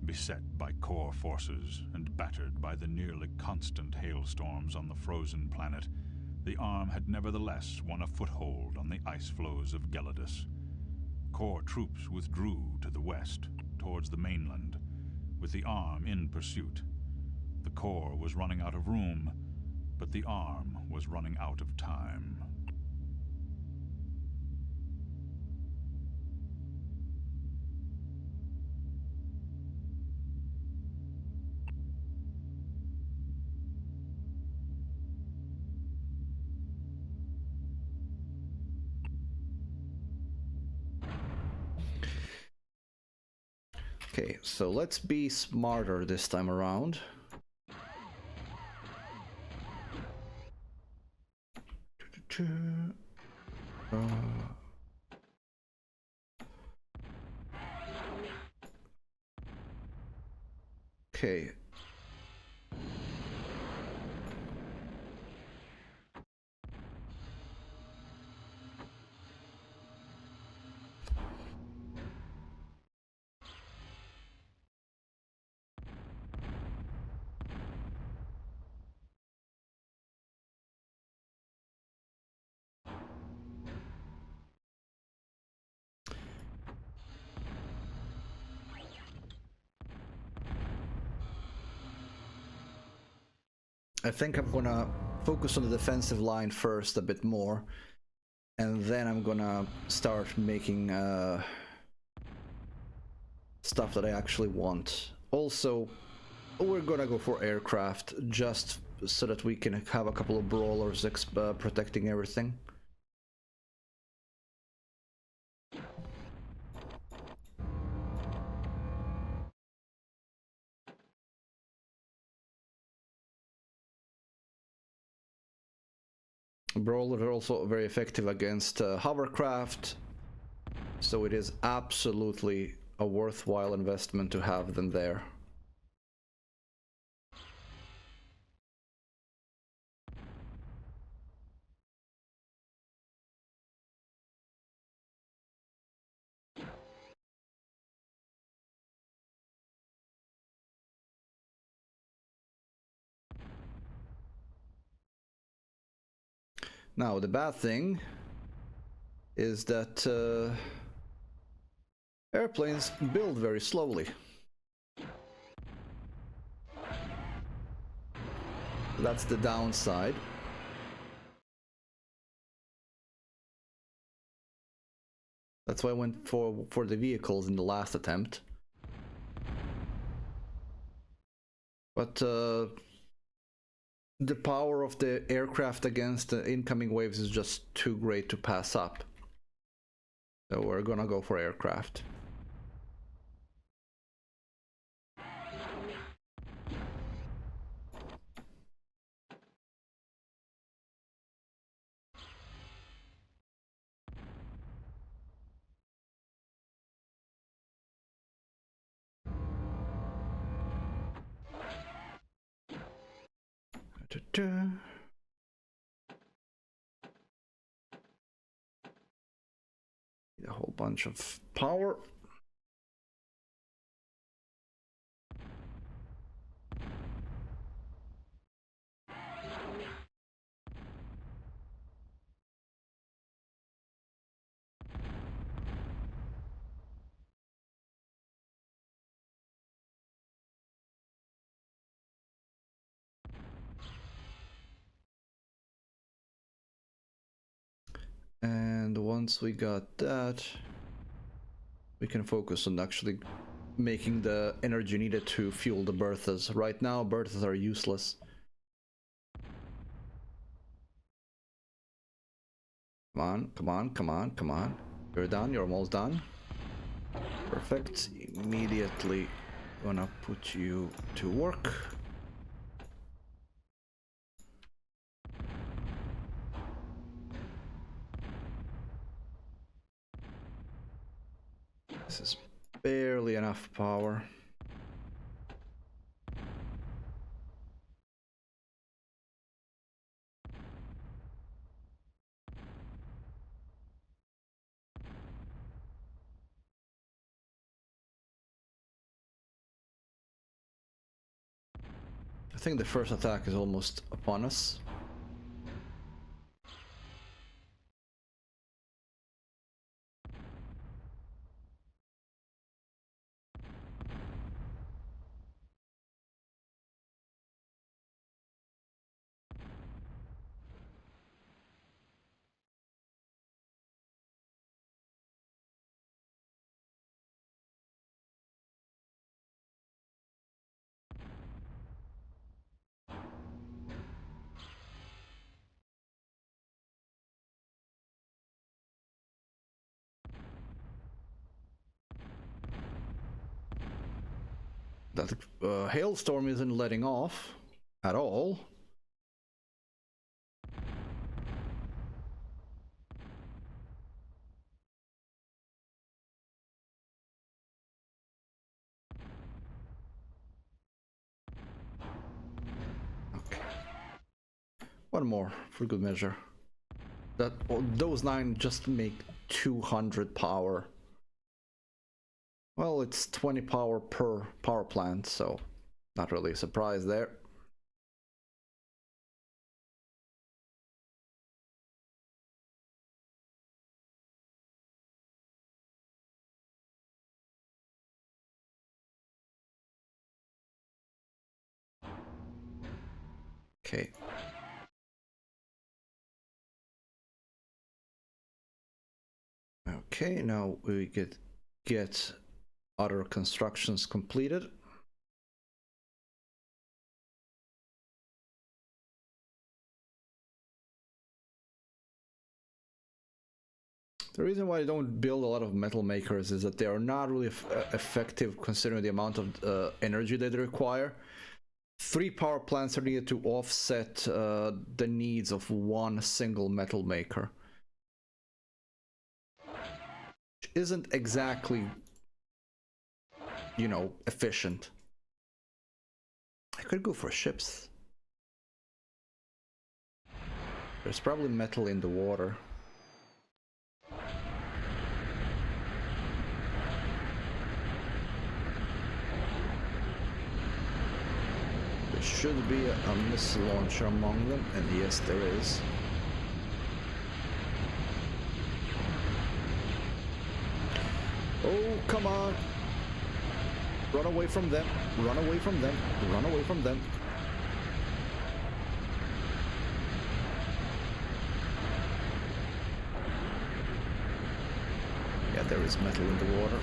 Beset by core forces and battered by the nearly constant hailstorms on the frozen planet, the arm had nevertheless won a foothold on the ice floes of Gelidus. Core troops withdrew to the west, towards the mainland, with the arm in pursuit. The core was running out of room, but the arm was running out of time. Okay, so let's be smarter this time around. Okay. I think I'm gonna focus on the defensive line first a bit more, and then I'm gonna start making stuff that I actually want. Also, we're gonna go for aircraft just so that we can have a couple of brawlers protecting everything. Brawlers are also very effective against hovercraft, so it is absolutely a worthwhile investment to have them there. Now, the bad thing is that airplanes build very slowly. That's the downside. That's why I went for the vehicles in the last attempt. But the power of the aircraft against the incoming waves is just too great to pass up. So we're gonna go for aircraft. Need a whole bunch of power. And once we got that, we can focus on actually making the energy needed to fuel the Berthas. Right now, Berthas are useless. Come on, come on, come on, come on. You're done, you're almost done. Perfect. Immediately gonna put you to work. This is barely enough power. think the first attack is almost upon us. That hailstorm isn't letting off at all. Okay. One more for good measure. That those 9 just make 200 power. Well, it's 20 power per power plant, so not really a surprise there. Okay. Okay, now we get other constructions completed. The reason why I don't build a lot of metal makers is that they are not really effective considering the amount of energy that they require. 3 power plants are needed to offset the needs of one single metal maker. Which isn't exactly, you know, efficient. I could go for ships. There's probably metal in the water. There should be a missile launcher among them, and yes, there is. Oh, come on! Run away from them, run away from them, run away from them. Yeah, there is metal in the water.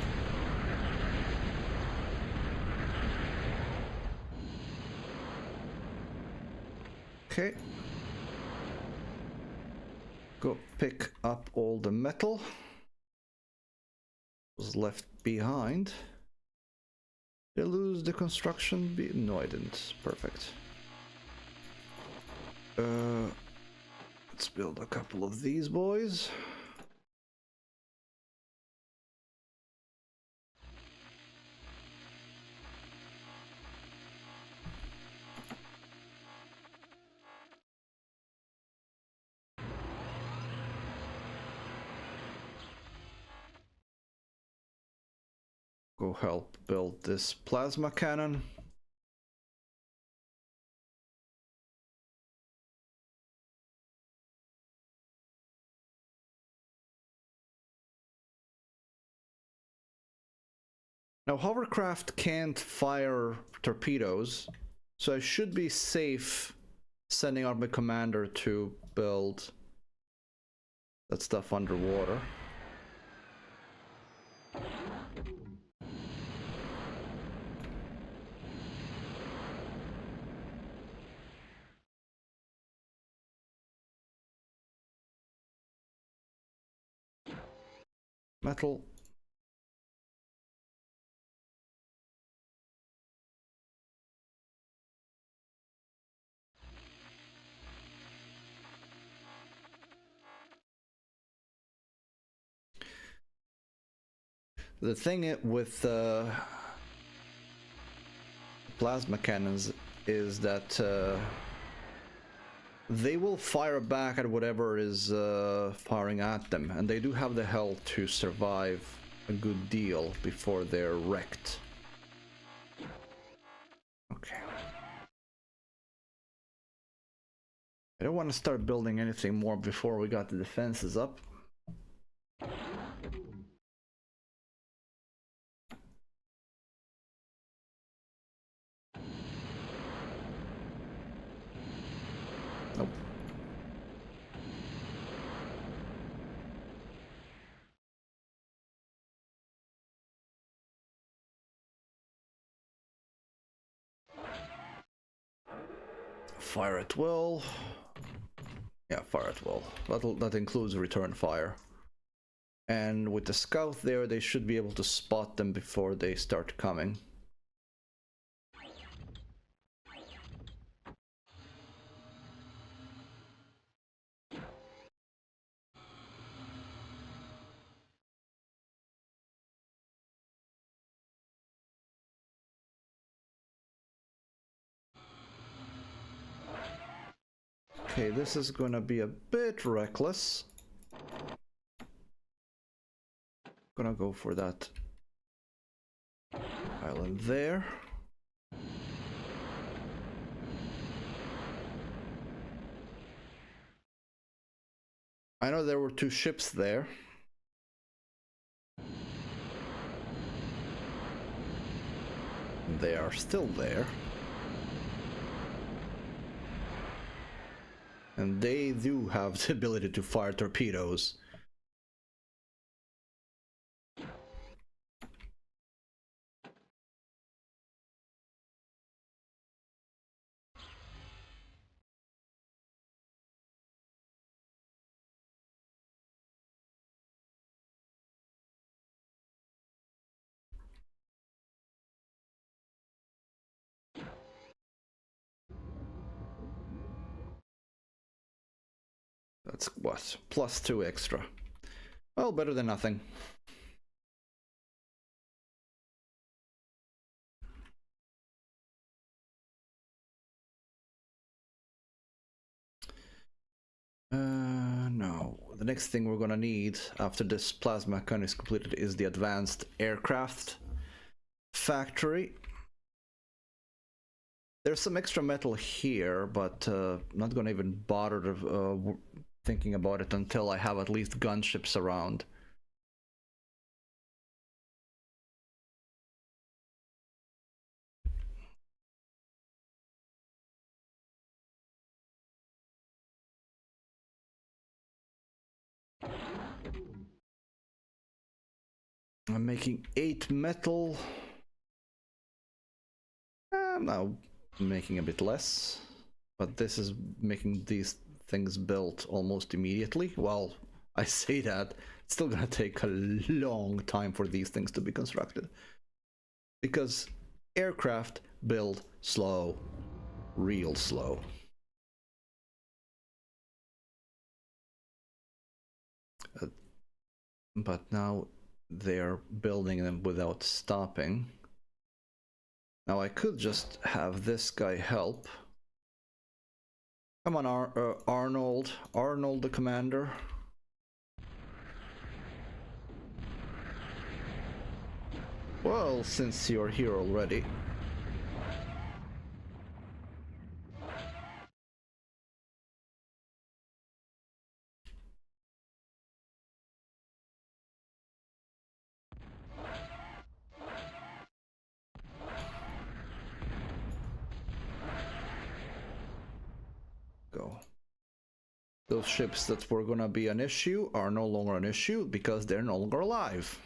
Okay. Go pick up all the metal was left behind. Did I lose the construction? No, I didn't. Perfect. Let's build a couple of these boys. Go help build this plasma cannon. Now, hovercraft can't fire torpedoes, so I should be safe sending out my commander to build that stuff underwater. Metal. The thing with plasma cannons is that they will fire back at whatever is firing at them, and they do have the health to survive a good deal before they're wrecked. Okay. I don't want to start building anything more before we got the defenses up. Nope. Fire at will. Yeah, fire at will. That includes return fire. And with the scout there, they should be able to spot them before they start coming. Okay, this is gonna be a bit reckless. Gonna go for that island there. I know there were two ships there. They are still there. And they do have the ability to fire torpedoes. That's what? +2 extra. Well, better than nothing. No. The next thing we're gonna need after this plasma gun is completed is the advanced aircraft factory. There's some extra metal here, but not gonna even bother thinking about it until I have at least gunships around. I'm making 8 metal. I'm now making a bit less, but this is making these things built almost immediately. Well, I say that, it's still gonna take a long time for these things to be constructed. Because aircraft build slow, real slow. But now they're building them without stopping. Now I could just have this guy help. Come on, Arnold. Arnold the commander. Well, since you're here already. Go. Those ships that were gonna be an issue are no longer an issue because they're no longer alive.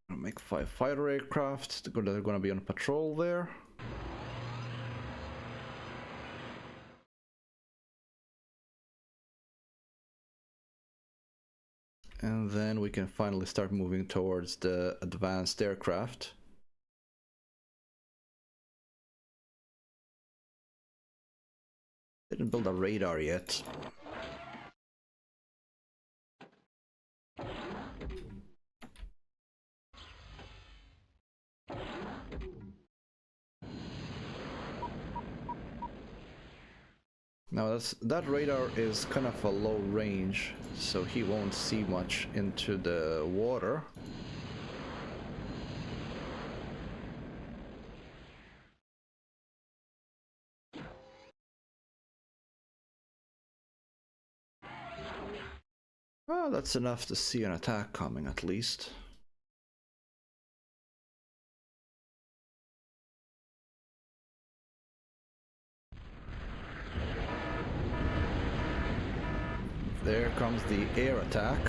I'll make 5 fighter aircraft. They're gonna be on patrol there. And then we can finally start moving towards the advanced aircraft. Didn't build a radar yet. Now that radar is kind of a low range, so he won't see much into the water. Well, that's enough to see an attack coming at least. There comes the air attack.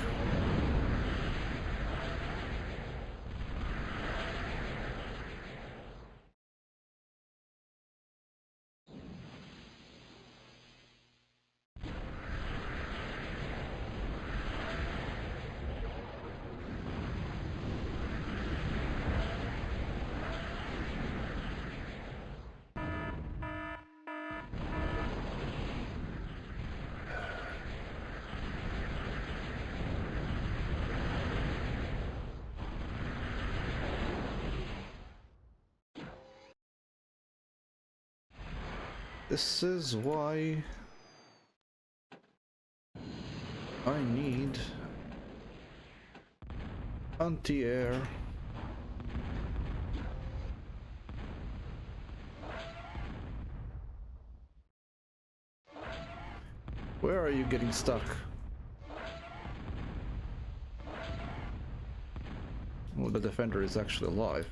This is why I need anti-air. Where are you getting stuck? Well, the defender is actually alive.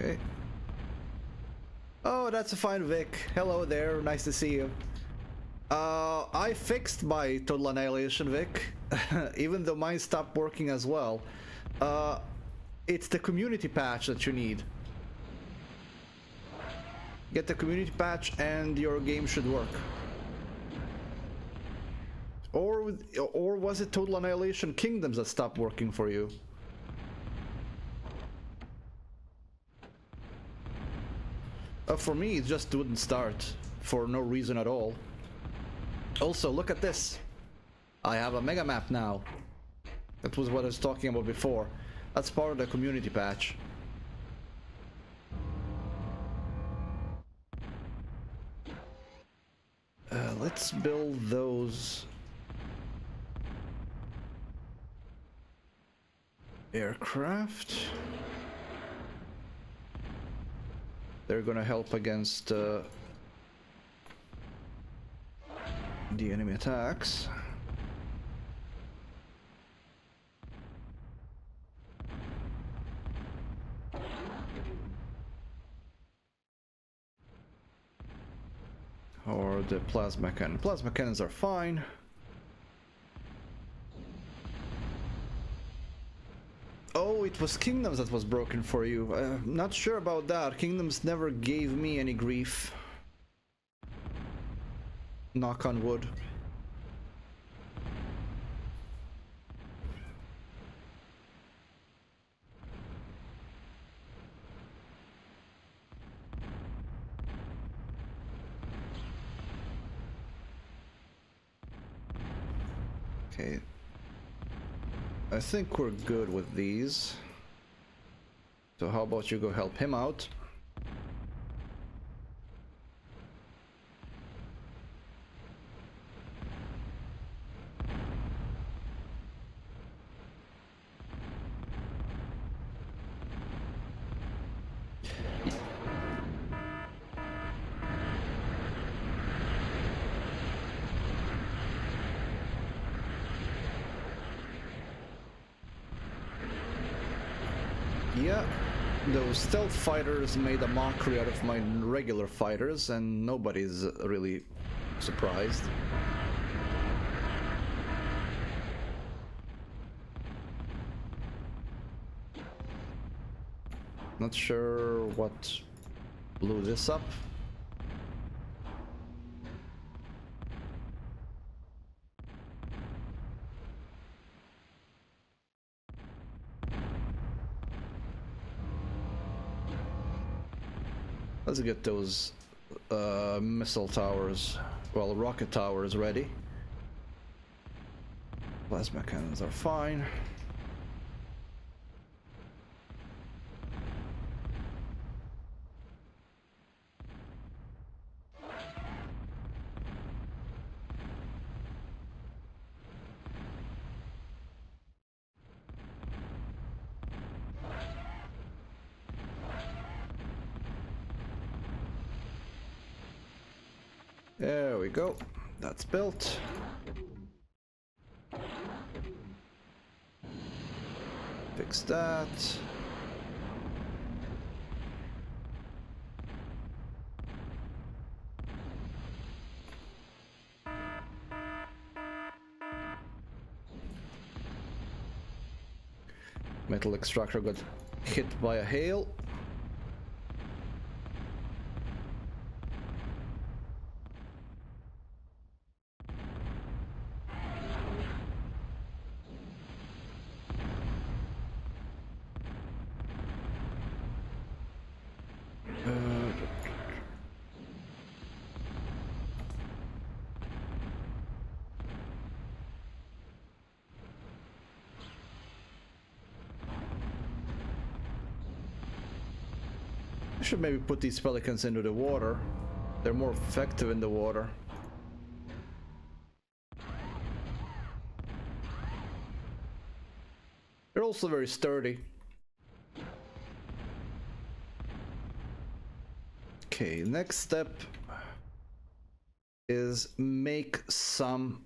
Okay. Oh, that's a fine Vic. Hello there, nice to see you. I fixed my Total Annihilation, Vic, even though mine stopped working as well. It's the community patch that you need. Get the community patch and your game should work. Or was it Total Annihilation Kingdoms that stopped working for you? For me, it just wouldn't start for no reason at all. Also, look at this. I have a mega map now. That was what I was talking about before. That's part of the community patch. Let's build those aircraft. They're gonna help against the enemy attacks. Or the plasma cannon. Plasma cannons are fine. Oh, it was Kingdoms that was broken for you. Not sure about that. Kingdoms never gave me any grief. Knock on wood. Okay. I think we're good with these. So how about you go help him out? Yeah, those stealth fighters made a mockery out of my regular fighters, and nobody's really surprised. Not sure what blew this up. Let's get those missile towers, well, rocket towers ready. Plasma cannons are fine. There we go. That's built. Fix that. Metal extractor got hit by a hail. I should maybe put these pelicans into the water. They're more effective in the water. They're also very sturdy. Okay, next step is make some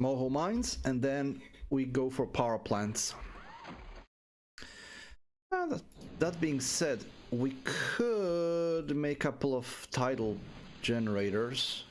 moho mines, and then we go for power plants. That being said, we could make a couple of tidal generators.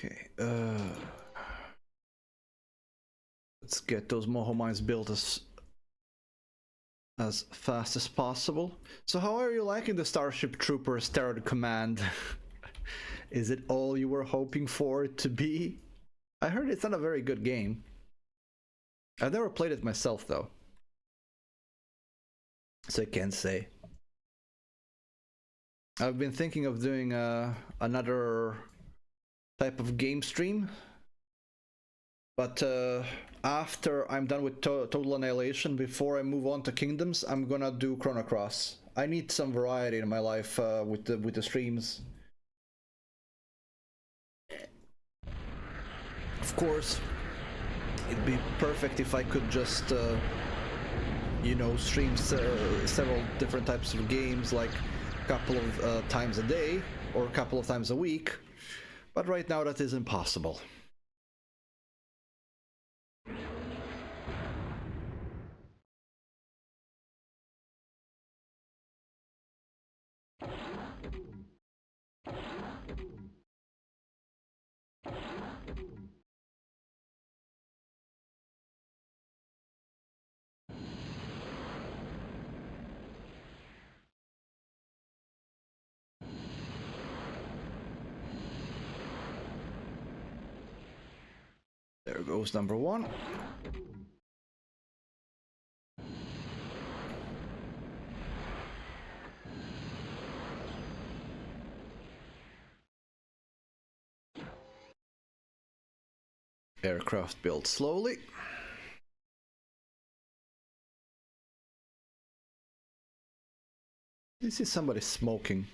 Okay, let's get those moho mines built as fast as possible. So how are you liking the Starship Troopers Terror Command? Is it all you were hoping for it to be? I heard it's not a very good game. I've never played it myself though, so I can't say. I've been thinking of doing another type of game stream, but after I'm done with Total Annihilation, before I move on to Kingdoms, I'm gonna do Chrono Cross. I need some variety in my life with the streams. Of course, it'd be perfect if I could just you know, stream several different types of games, like a couple of times a day or a couple of times a week, but right now that is impossible. There goes number one. Aircraft built slowly. This is somebody smoking.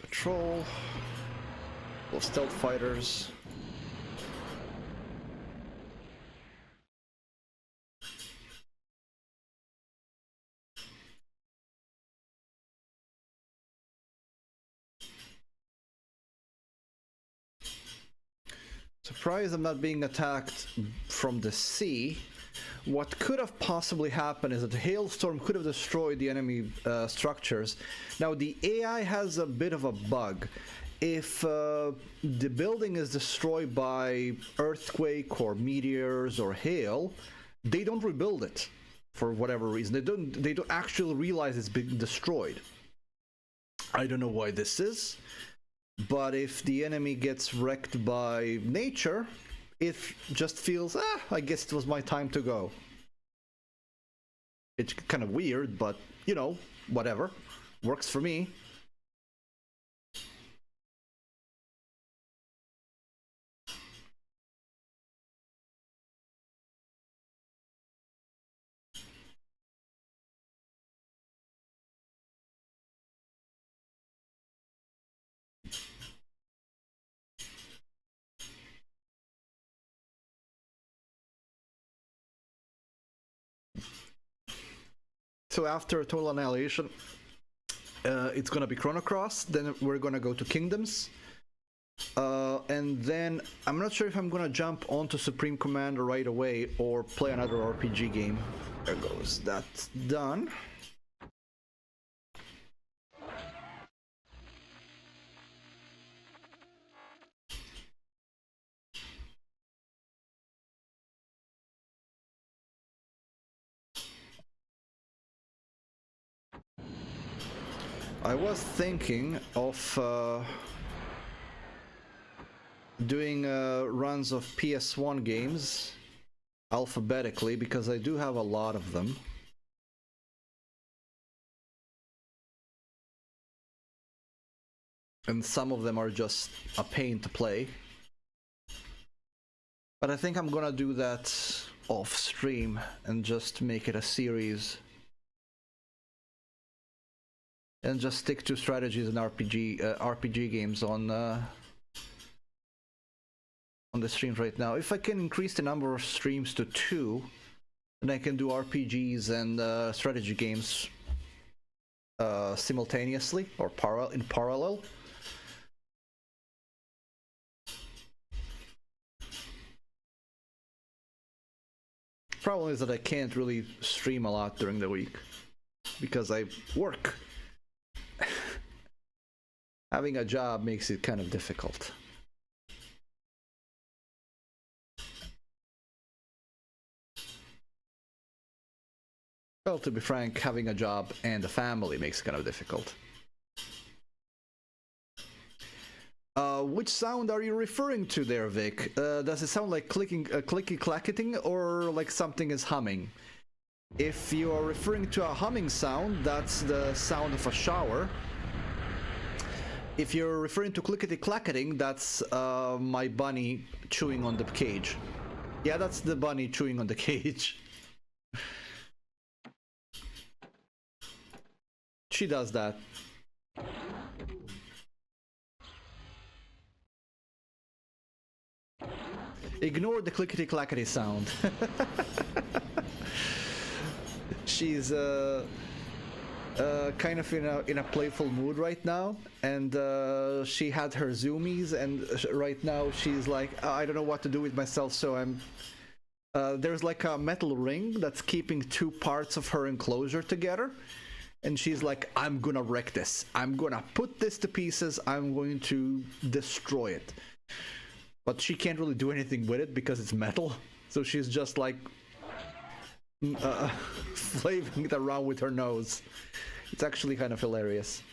Patrol. Well, stealth fighters. Surprised I'm not being attacked from the sea. what could have possibly happened is that the hailstorm could have destroyed the enemy structures. Now the AI has a bit of a bug. If the building is destroyed by earthquake or meteors or hail, they don't rebuild it for whatever reason. They don't actually realize it's been destroyed. I don't know why this is, but if the enemy gets wrecked by nature, it just feels, I guess it was my time to go. It's kind of weird, but, you know, whatever. Works for me. So after Total Annihilation, it's gonna be Chrono Cross, then we're gonna go to Kingdoms, and then I'm not sure if I'm gonna jump onto Supreme Commander right away or play another RPG game. There goes, that's done. I was thinking of doing runs of PS1 games alphabetically, because I do have a lot of them. And some of them are just a pain to play. But I think I'm gonna do that off stream and just make it a series. And just stick to strategies and RPG games on the streams right now. If I can increase the number of streams to 2, then I can do RPGs and strategy games simultaneously or in parallel. Problem is that I can't really stream a lot during the week because I work. Having a job makes it kind of difficult. Well, to be frank, having a job and a family makes it kind of difficult. Which sound are you referring to there, Vic? Does it sound like clicky-clacketing or like something is humming? If you are referring to a humming sound, that's the sound of a shower. If you're referring to clickety-clacketing, that's my bunny chewing on the cage. Yeah, that's the bunny chewing on the cage. She does that. Ignore the clickety-clackety sound. She's kind of in a playful mood right now, and she had her zoomies, and right now she's like, I don't know what to do with myself, so I'm there's like a metal ring that's keeping 2 parts of her enclosure together, and she's like, I'm gonna wreck this, I'm gonna put this to pieces, I'm going to destroy it. But she can't really do anything with it because it's metal, so she's just like flaving it around with her nose. It's actually kind of hilarious.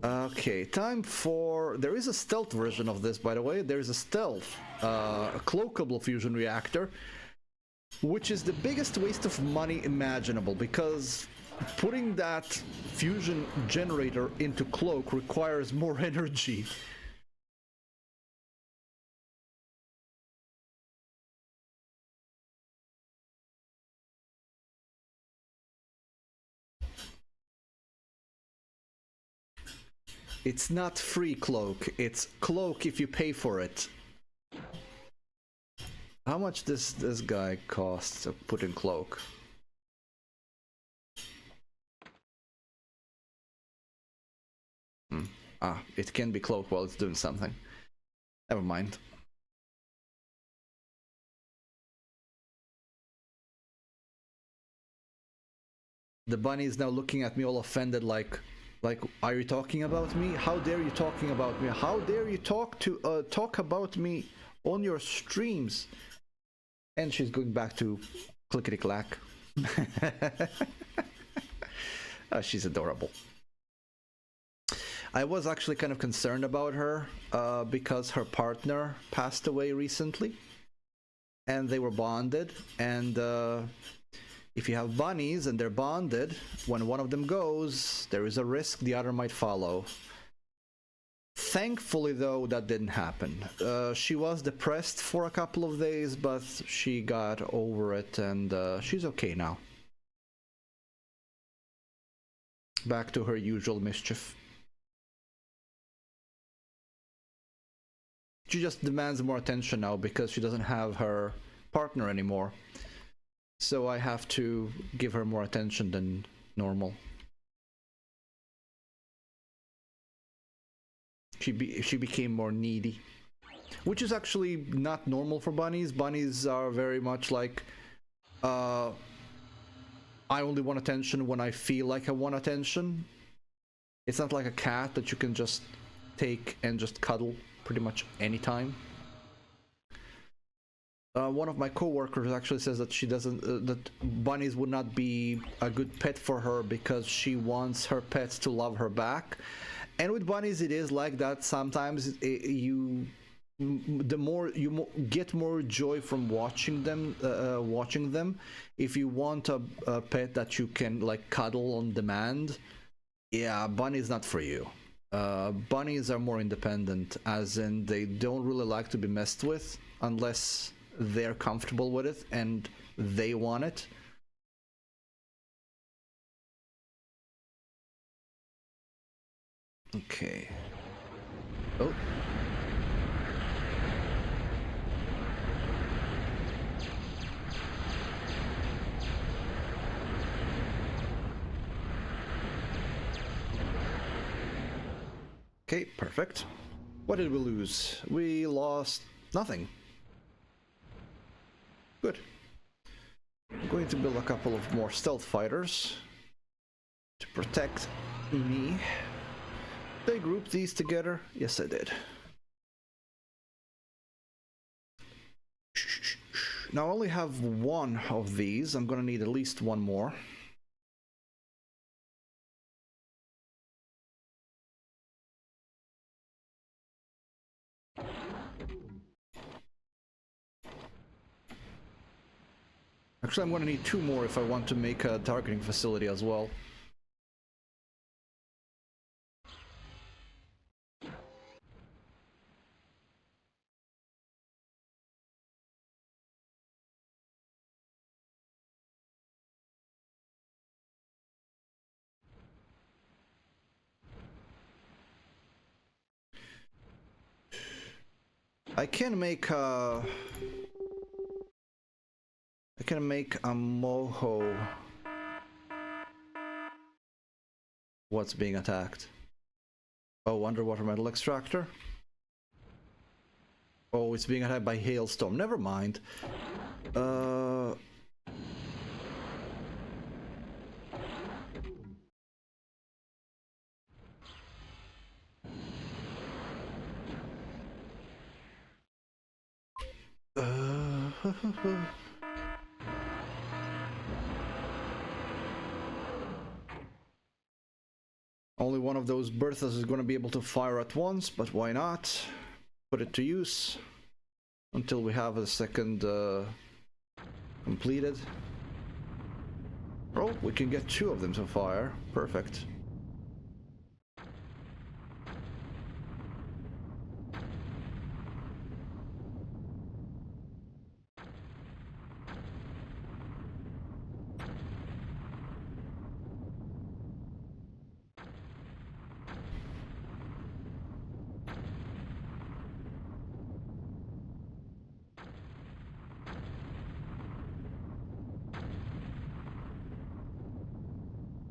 Okay, time for... There is a stealth version of this, by the way. There's a stealth, a cloakable fusion reactor, which is the biggest waste of money imaginable, because putting that fusion generator into cloak requires more energy. It's not free cloak, it's cloak if you pay for it. How much does this guy cost to put in cloak? Ah, it can be cloak while it's doing something. Never mind. The bunny is now looking at me all offended, like, are you talking about me? How dare you talking about me? How dare you talk about me on your streams? And she's going back to clickety clack. She's adorable. I was actually kind of concerned about her because her partner passed away recently, and they were bonded. And if you have bunnies and they're bonded, when one of them goes, there is a risk the other might follow. Thankfully, though, that didn't happen. She was depressed for a couple of days, but she got over it, and she's okay now. Back to her usual mischief. She just demands more attention now because she doesn't have her partner anymore. So I have to give her more attention than normal. She became more needy, which is actually not normal for bunnies. Bunnies are very much like, I only want attention when I feel like I want attention. It's not like a cat that you can just take and just cuddle pretty much anytime. One of my coworkers actually says that she doesn't, that bunnies would not be a good pet for her because she wants her pets to love her back. And with bunnies, it is like that. Sometimes you get more joy from watching them. If you want a pet that you can like cuddle on demand, yeah, bunny's not for you. Bunnies are more independent, as in they don't really like to be messed with unless they're comfortable with it and they want it. Okay. Oh. Okay, perfect. What did we lose? We lost nothing. Good. I'm going to build a couple of more stealth fighters to protect me. Did I group these together? Yes, I did. Now I only have one of these. I'm gonna need at least one more. Actually, I'm gonna need two more if I want to make a targeting facility as well. I can make a moho. What's being attacked? Oh, underwater metal extractor. Oh, it's being attacked by hailstorm. Never mind. Only one of those Berthas is going to be able to fire at once, but why not? Put it to use until we have a second completed. Oh, we can get two of them to fire. Perfect.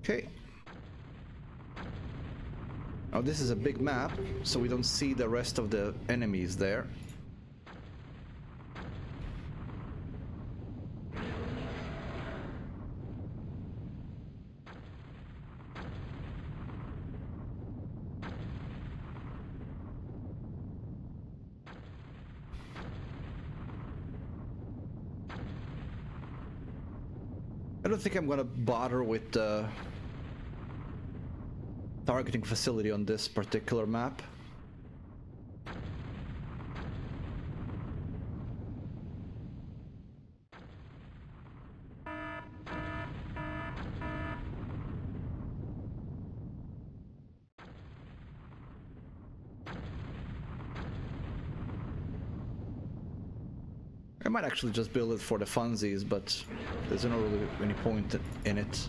Okay. Now this is a big map, so we don't see the rest of the enemies there. don't think I'm gonna bother with the targeting facility on this particular map. I might actually just build it for the funsies, but there's not really any point in it.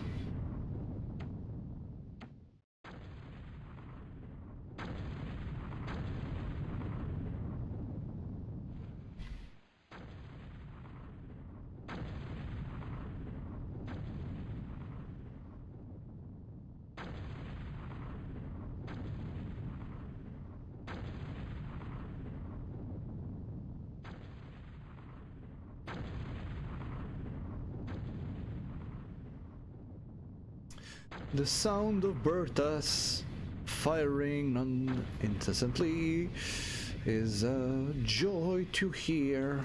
The sound of Berthas firing incessantly is a joy to hear.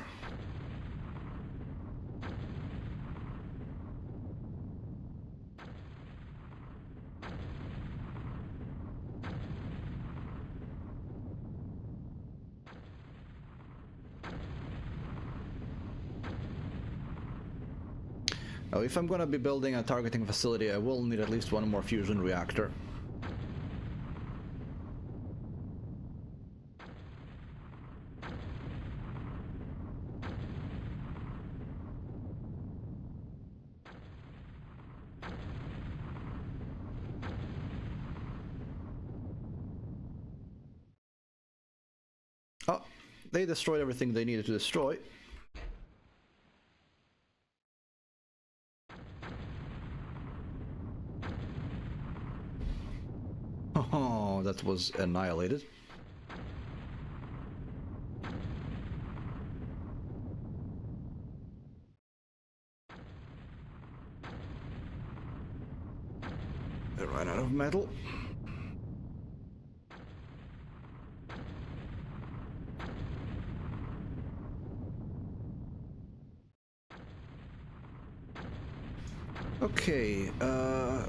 Now, if I'm gonna be building a targeting facility, I will need at least one more fusion reactor. Oh, they destroyed everything they needed to destroy. Oh, that was annihilated. They ran out of metal. Okay,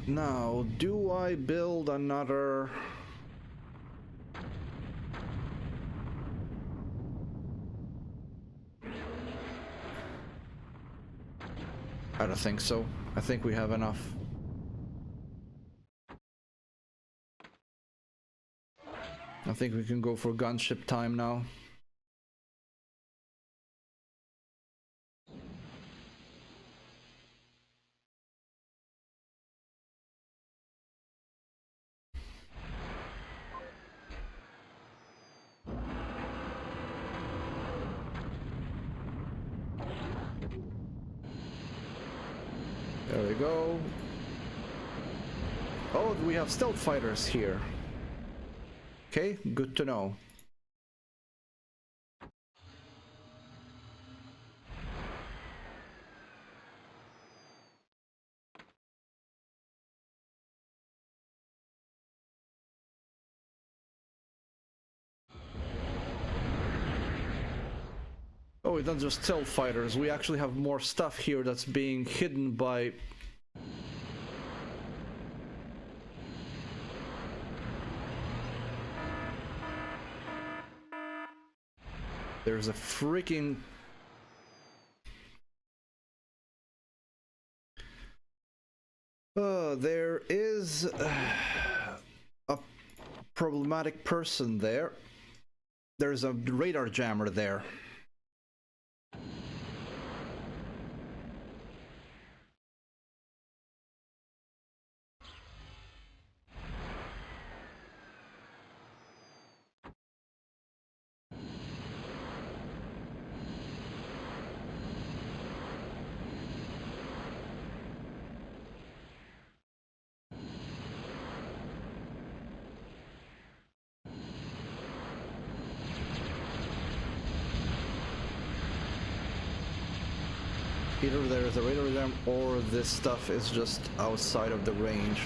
now, do I build another... I don't think so. I think we have enough. I think we can go for gunship time now. There we go. Oh, we have stealth fighters here. Okay, good to know. Oh, it's not just stealth fighters. We actually have more stuff here that's being hidden by... There's a freaking... there is a problematic person there. There's a radar jammer there. Either there is a radar jam or this stuff is just outside of the range.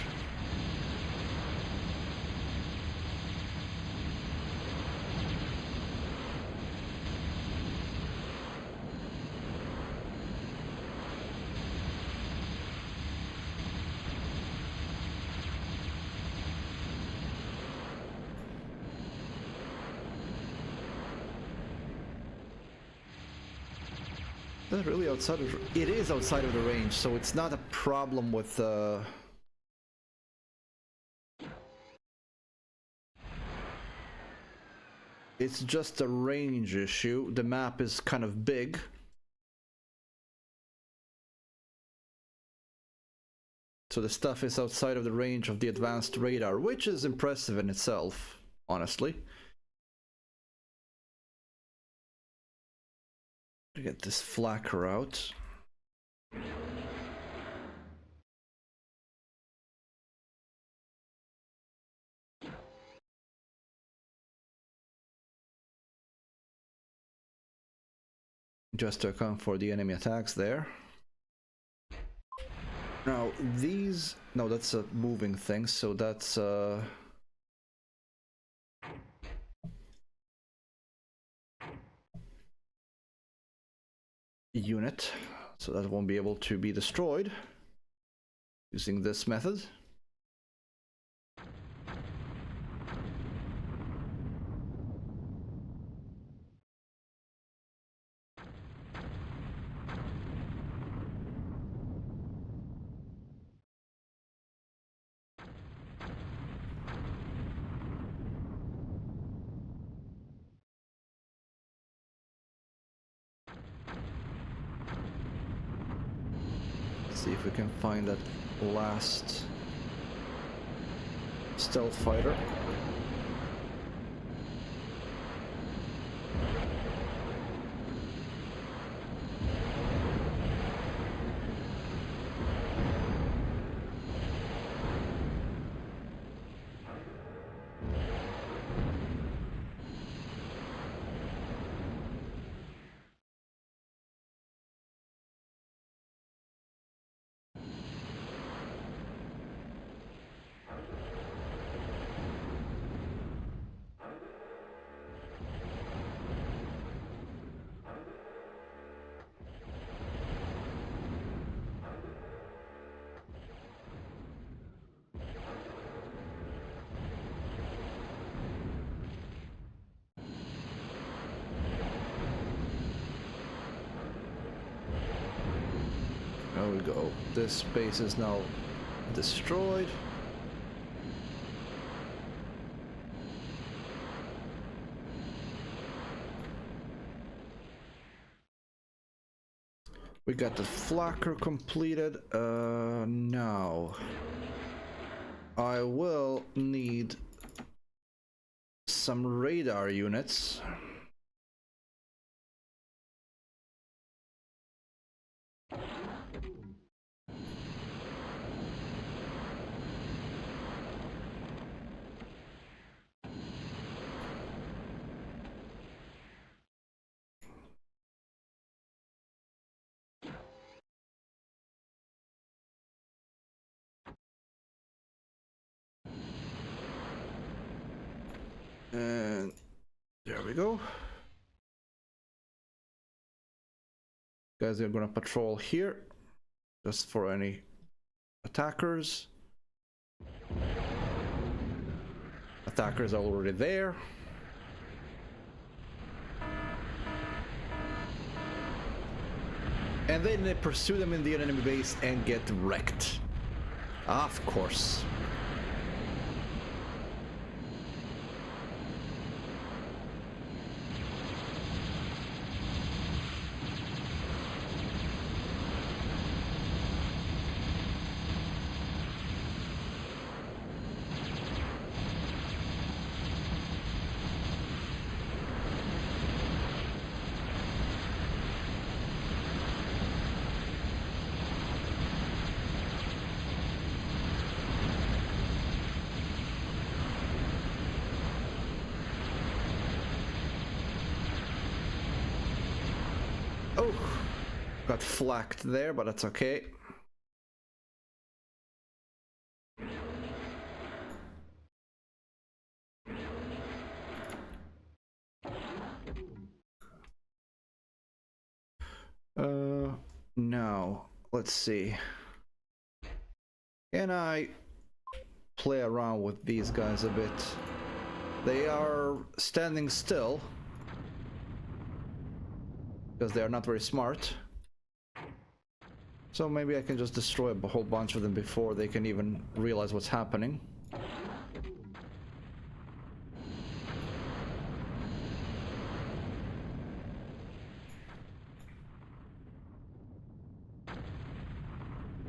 that really outside of... It is outside of the range, so it's not a problem with... It's just a range issue. The map is kind of big. So the stuff is outside of the range of the advanced radar, which is impressive in itself, honestly. Get this flacker out. Just to account for the enemy attacks there. Now these... No, that's a moving thing, so that's... unit, so that won't be able to be destroyed using this method. See if we can find that last stealth fighter. There we go. This base is now destroyed. We got the flacker completed. Now I will need some radar units. And there we go. Guys are gonna patrol here just for any attackers. Attackers are already there. And then they pursue them in the enemy base and get wrecked. Of course. Oh, got flacked there, but that's okay. Now, let's see. Can I play around with these guys a bit? They are standing still because they are not very smart. So maybe I can just destroy a whole bunch of them before they can even realize what's happening.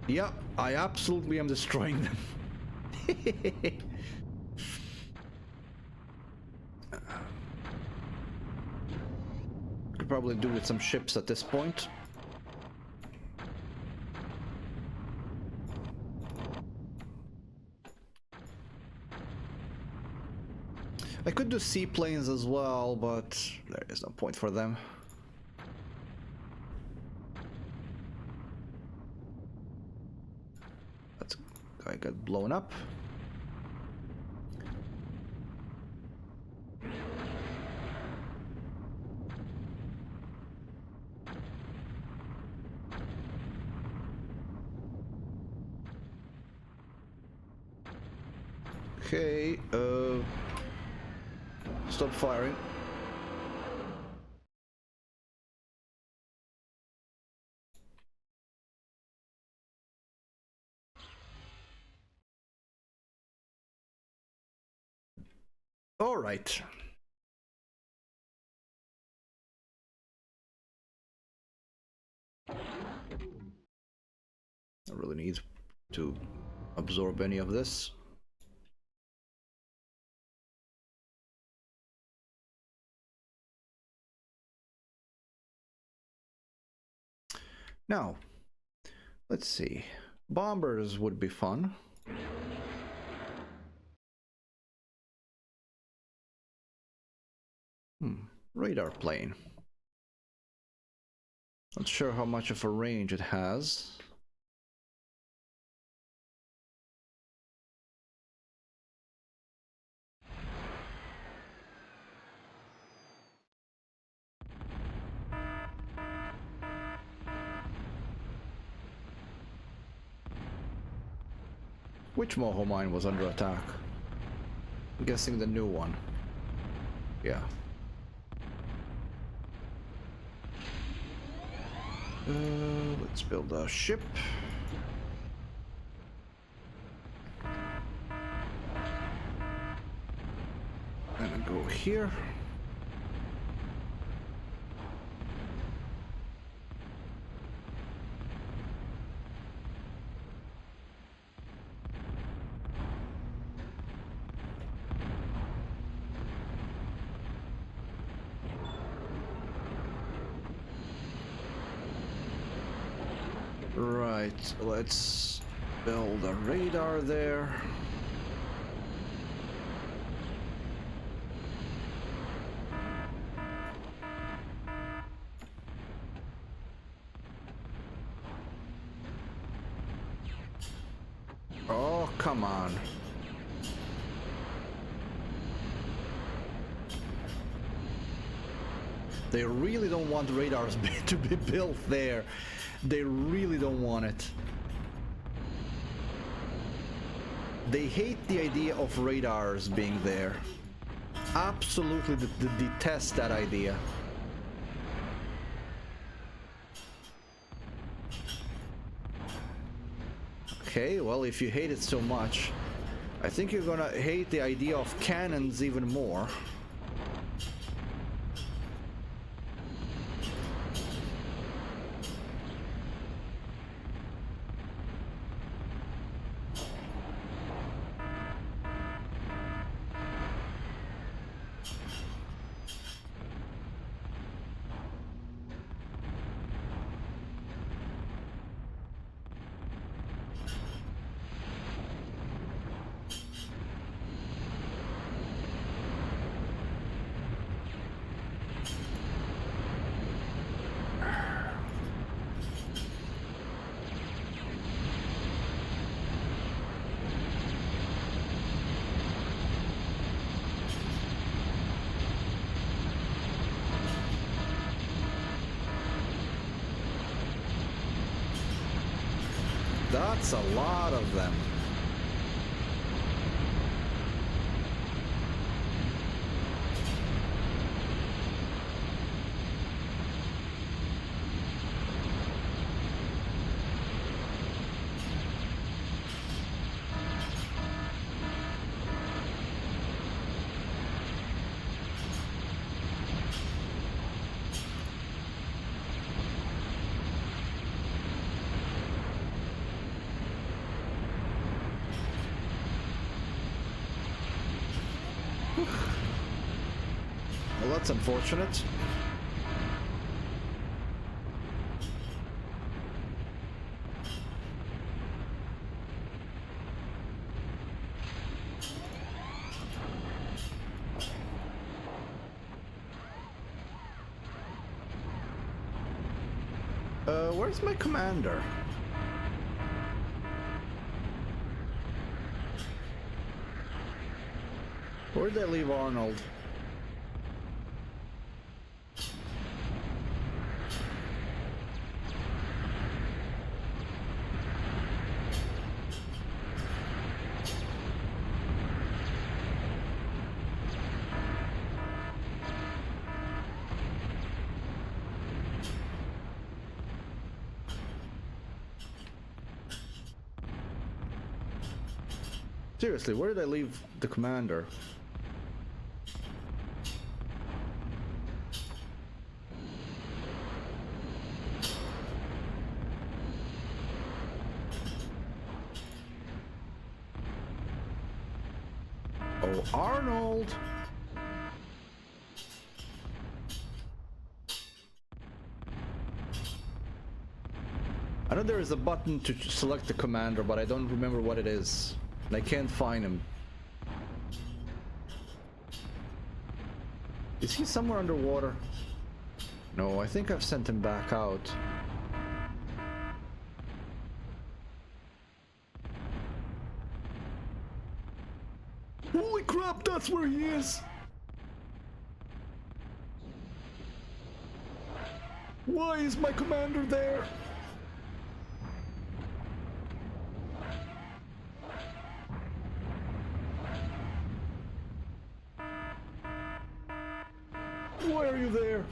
Yeah, I absolutely am destroying them. Could probably do with some ships at this point. I could do seaplanes as well, but there is no point for them. That guy got blown up. Okay, stop firing. All right. I really need to absorb any of this. Now, let's see. Bombers would be fun. Radar plane. Not sure how much of a range it has. Which Moho mine was under attack? I'm guessing the new one. Yeah. Let's build a ship. And go here. Right, let's build a radar there. Oh, come on. They really don't want radars to be built there. They really don't want it. They hate the idea of radars being there. Absolutely detest that idea. Okay, well, if you hate it so much, I think you're gonna hate the idea of cannons even more. That's a lot of them. Well, that's unfortunate. Where's my commander? Where'd they leave Arnold? Seriously, where did I leave the commander? Oh, Arnold! I know there is a button to select the commander, but I don't remember what it is. And I can't find him. Is he somewhere underwater? No, I think I've sent him back out. Holy crap, that's where he is! Why is my commander there? Why are you there?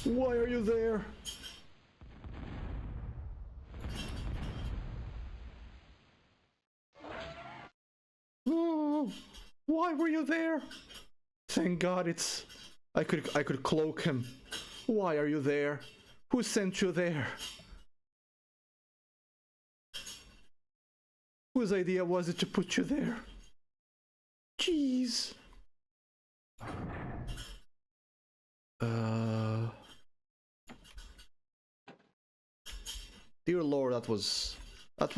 Why are you there? Oh, why were you there? Thank God it's... I could cloak him. Why are you there? Who sent you there? Whose idea was it to put you there? Jeez. Dear Lord, that was what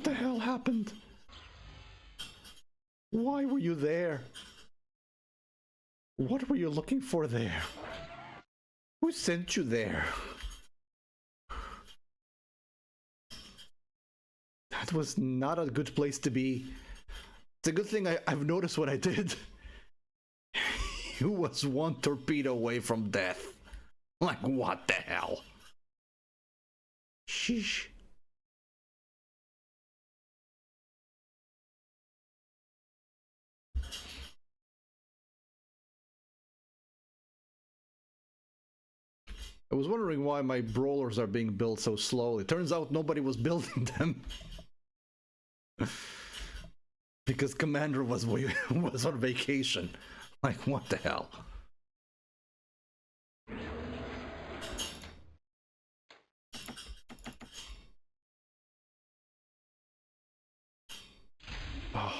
the hell happened? Why were you there? What were you looking for there? Who sent you there? That was not a good place to be. It's a good thing I've noticed what I did. You was one torpedo away from death. Like, what the hell? Sheesh. I was wondering why my brawlers are being built so slowly. Turns out nobody was building them. Because Commander was on vacation. Like, what the hell? Oh.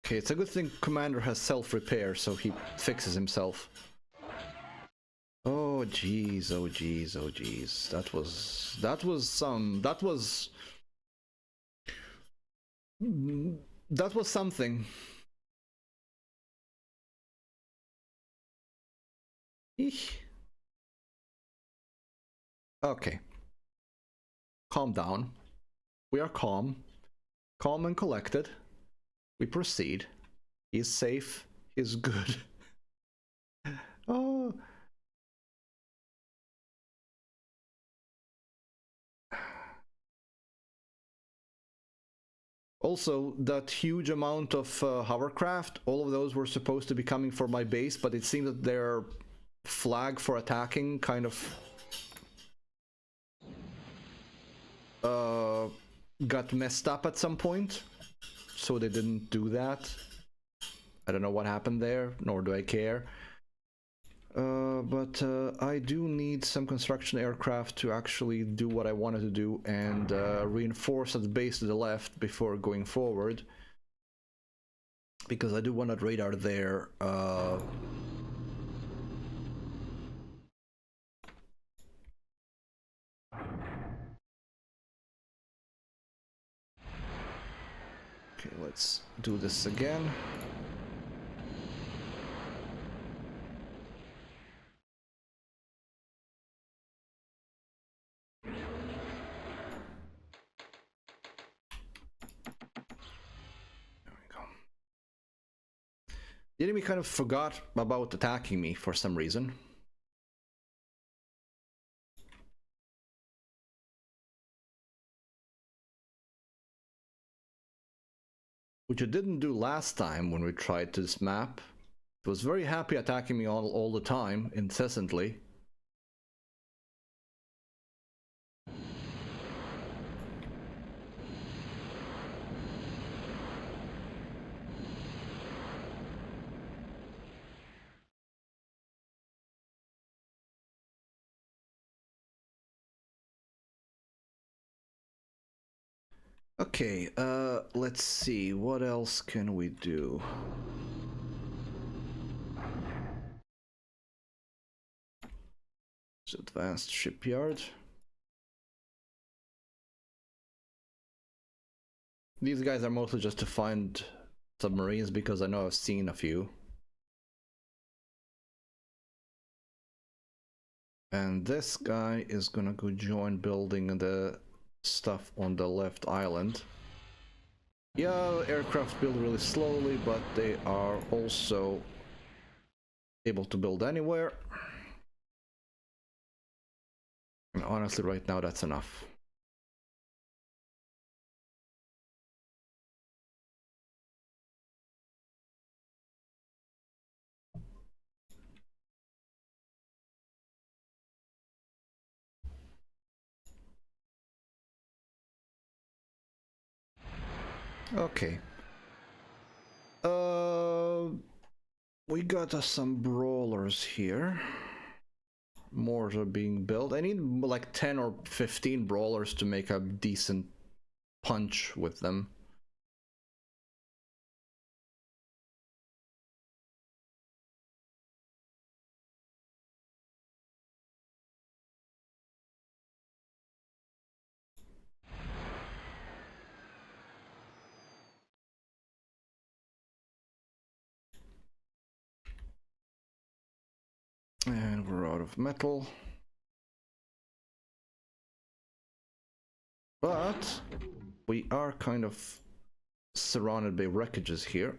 Okay, it's a good thing Commander has self-repair, so he fixes himself. Oh jeez, oh jeez, oh jeez. That was something. Eesh. Okay. Calm down. We are calm. Calm and collected. We proceed. He's safe. He's good. Oh. Also, that huge amount of hovercraft, all of those were supposed to be coming for my base, but it seems that their flag for attacking kind of got messed up at some point, so they didn't do that. I don't know what happened there, nor do I care. But I do need some construction aircraft to actually do what I wanted to do and reinforce at the base to the left before going forward. Because I do want that radar there. Okay, let's do this again. The enemy kind of forgot about attacking me for some reason. Which it didn't do last time when we tried this map. It was very happy attacking me all the time, incessantly. Okay, let's see, what else can we do? It's advanced shipyard. These guys are mostly just to find submarines because I know I've seen a few. And this guy is gonna go join building the stuff on the left island. Yeah, aircraft build really slowly, but they are also able to build anywhere. And honestly, right now, that's enough. Okay. We got some brawlers here. More are being built. I need like 10 or 15 brawlers to make a decent punch with them. And we're out of metal. But we are kind of surrounded by wreckages here.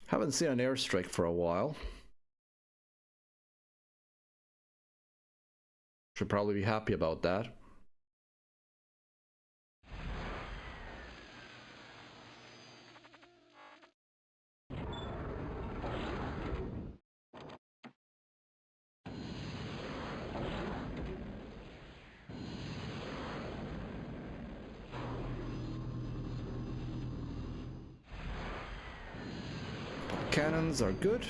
Haven't seen an airstrike for a while. Should probably be happy about that. Cannons are good.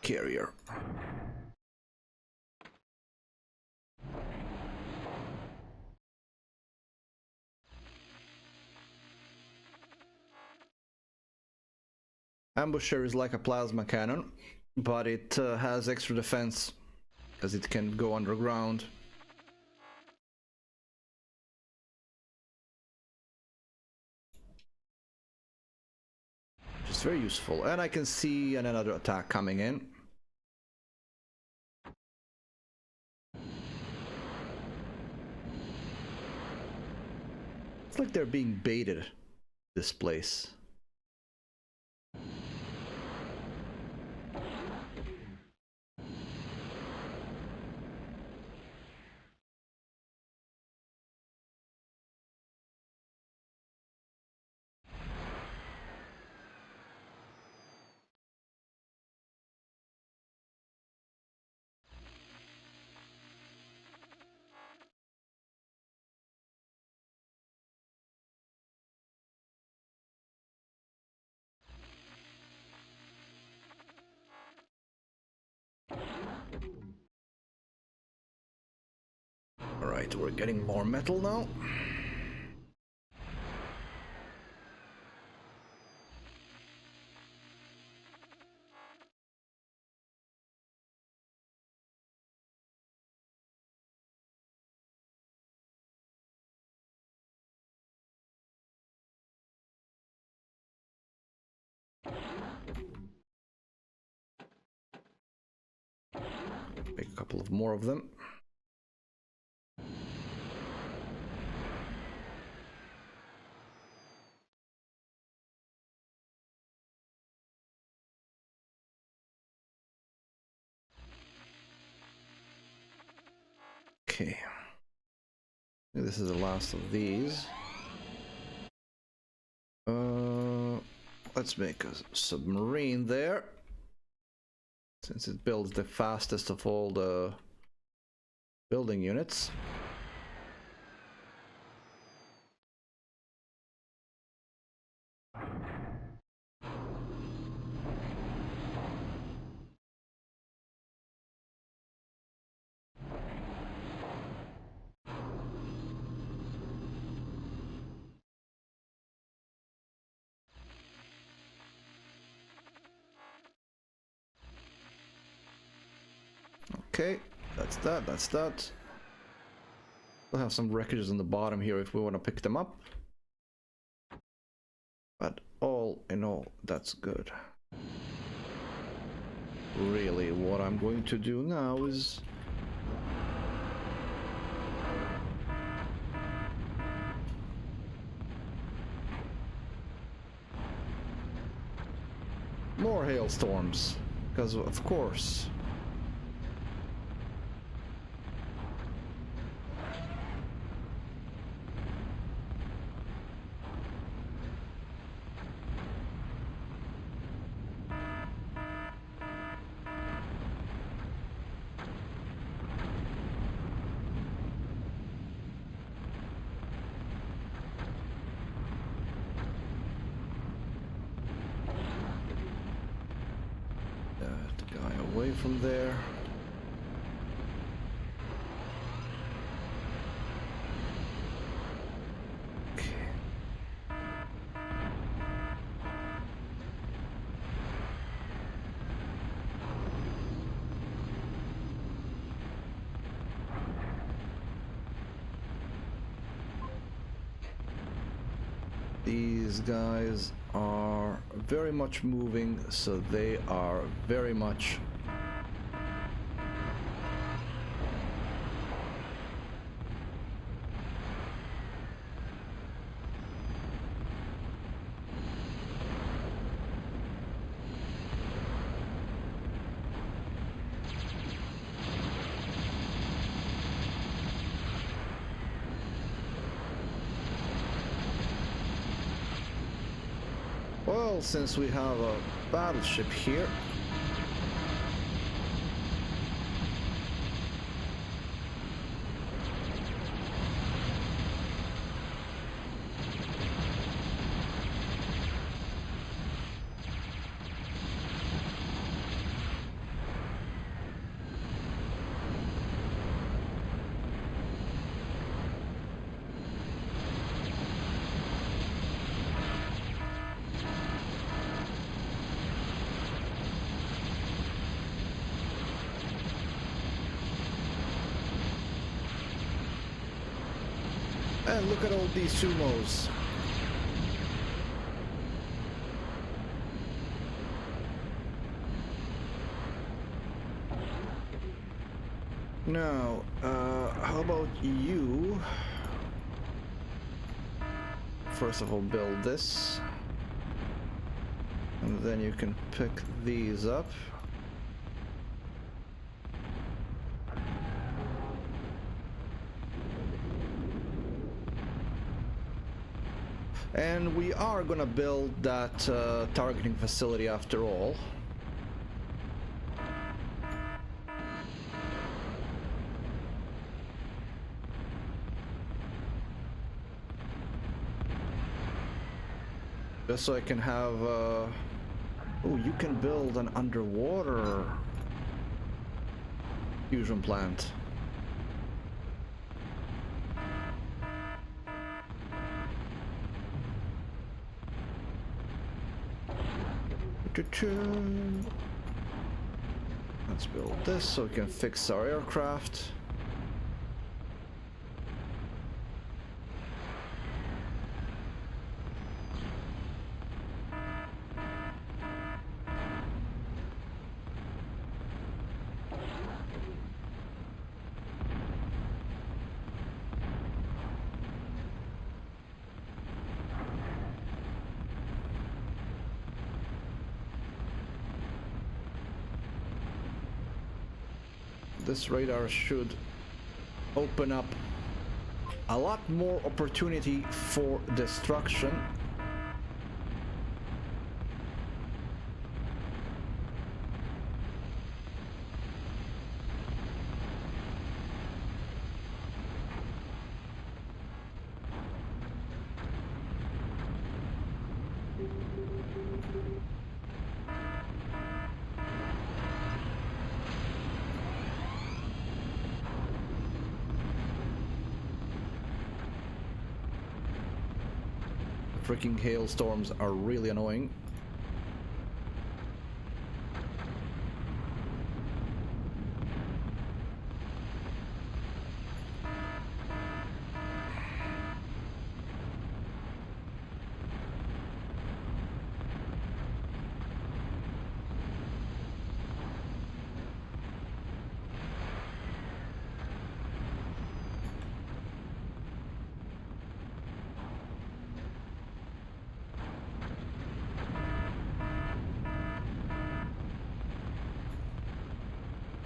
Carrier. Ambusher is like a plasma cannon, but it has extra defense because it can go underground. Which is very useful. And I can see another attack coming in. Looks like they're being baited, this place. Alright, we're getting more metal now. Make a couple of more of them. Okay. This is the last of these. Let's make a submarine there, since it builds the fastest of all the building units. Okay, that's that. We'll have some wreckages on the bottom here if we want to pick them up. But all in all, that's good. Really, what I'm going to do now is... more hailstorms, because of course. Away from there. Okay. These guys are very much moving, so they are very much well, since we have a battleship here, and look at all these sumos. Now, how about you? first of all build this. And then you can pick these up. And we are gonna build that targeting facility after all. Just so I can have... oh, you can build an underwater fusion plant. Let's build this so we can fix our aircraft. This radar should open up a lot more opportunity for destruction. Freaking hailstorms are really annoying.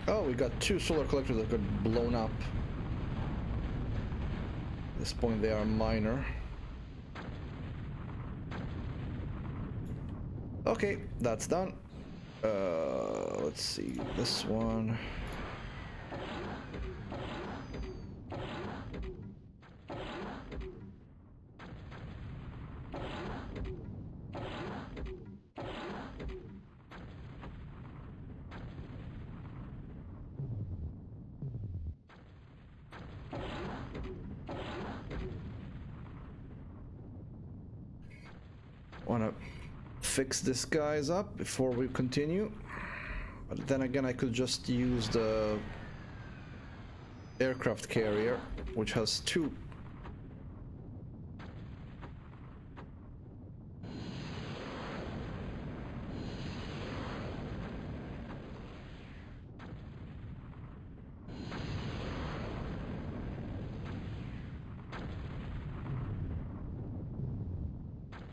Oh, we got two solar collectors that got blown up. At this point they are minor. Okay, that's done. Let's see, this one. Wanna fix this guys up before we continue, but then again I could just use the aircraft carrier, which has two.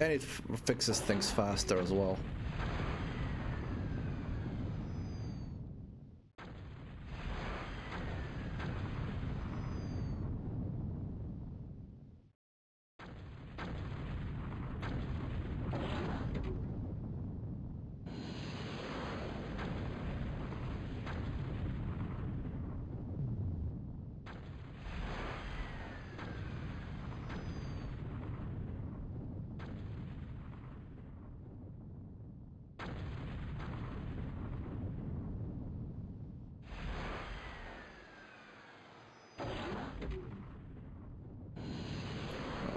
And it fixes things faster as well.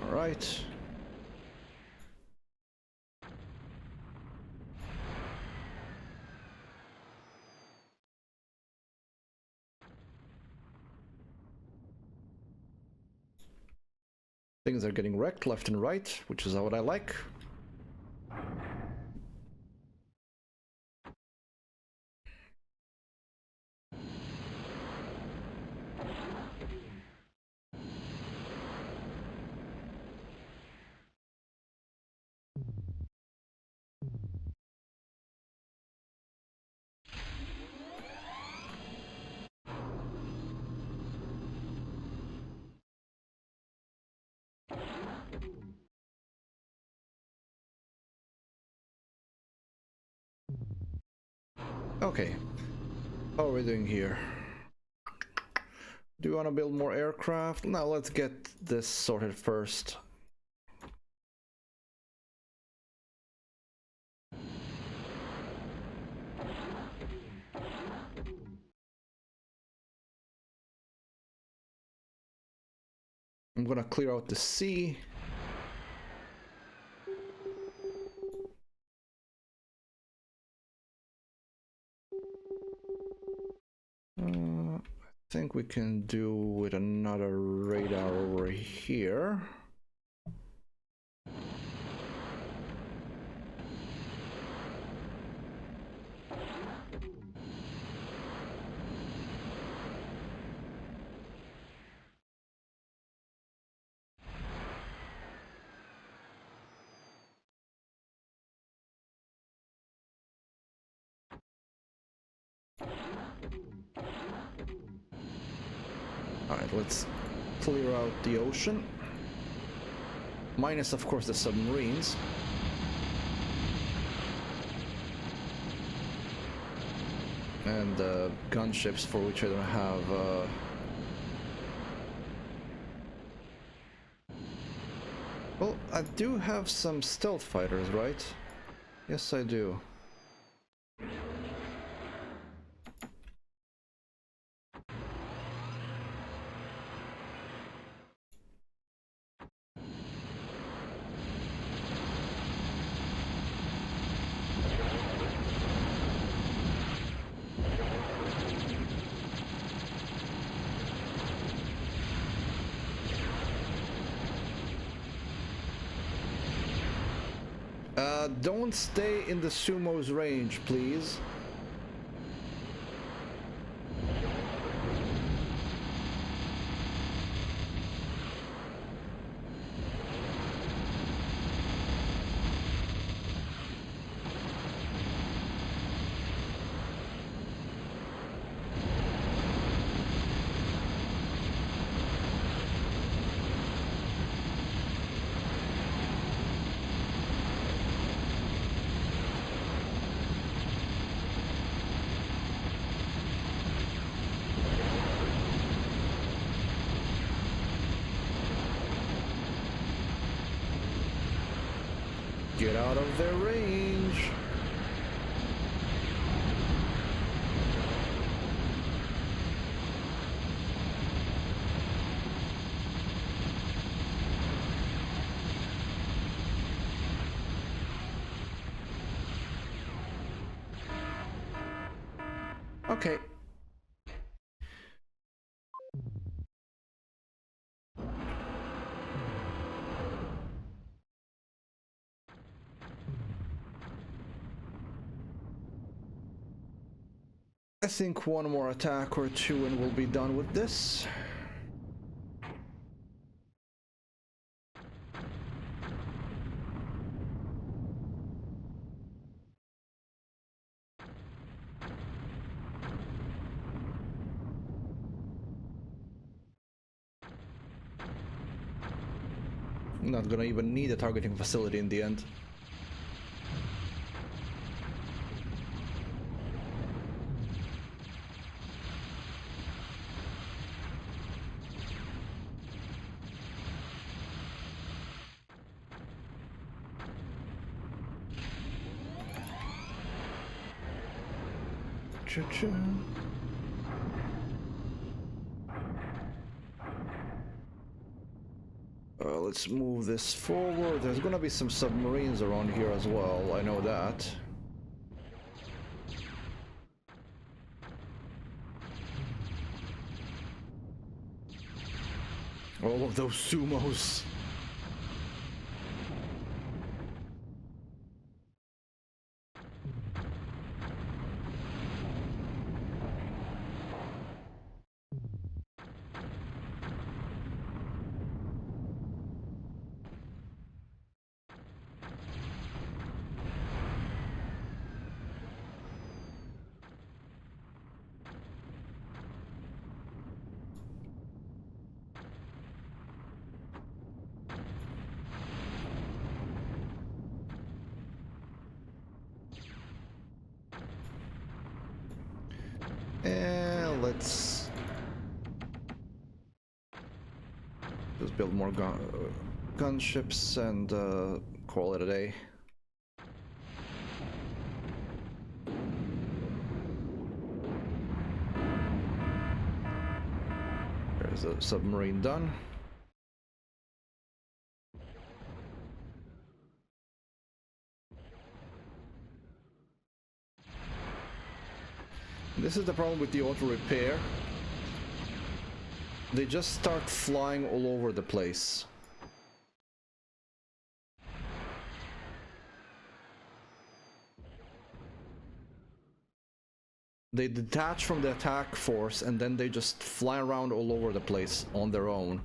Right. Things are getting wrecked left and right, which is what I like. Okay, how are we doing here? Do you want to build more aircraft? No, let's get this sorted first. I'm gonna clear out the sea. I think we can do with another radar over here. Alright, let's clear out the ocean. Minus, of course, the submarines. And the gunships, for which I don't have... Well, I do have some stealth fighters, right? Yes, I do. Don't stay in the sumo's range, please. Get out of their range. Okay. I think one more attack or two and we'll be done with this. I'm not gonna even need a targeting facility in the end. Cha-cha. Let's move this forward. There's gonna be some submarines around here as well, I know that. All of those sumos. let's just build more gunships and call it a day. There's a submarine done. This is the problem with the auto repair. They just start flying all over the place. They detach from the attack force and then they just fly around all over the place on their own.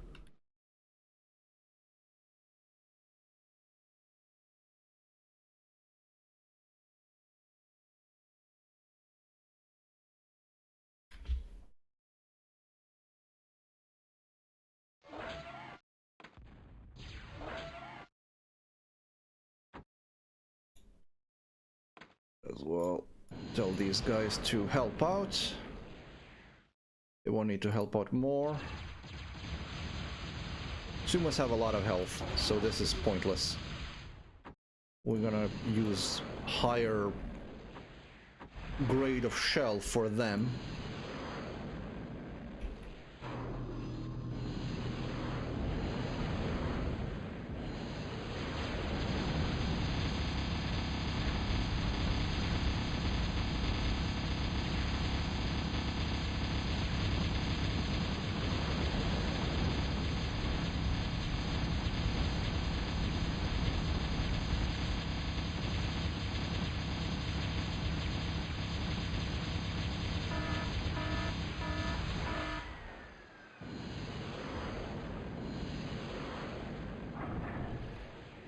As well, tell these guys to help out. They won't need to help out more. Sumos have a lot of health, so this is pointless. We're gonna use higher grade of shell for them.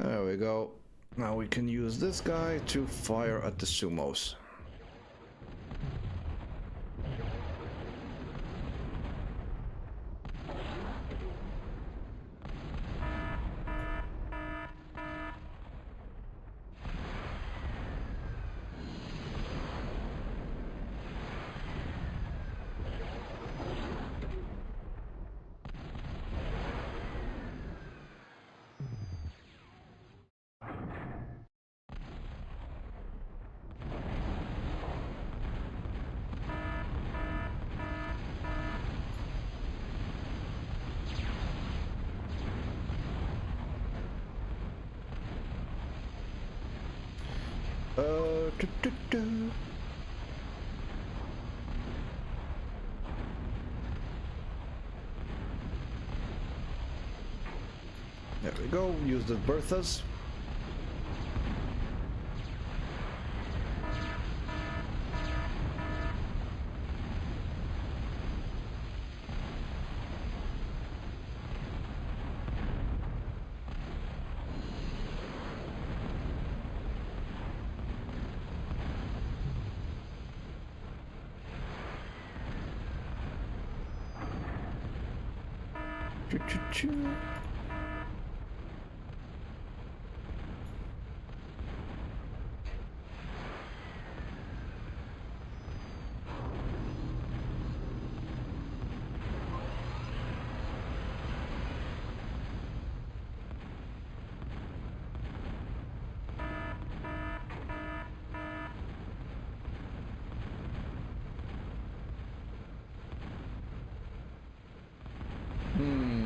There we go. Now we can use this guy to fire at the Sumos. Do. There we go, use the Berthas. Choo-choo-choo.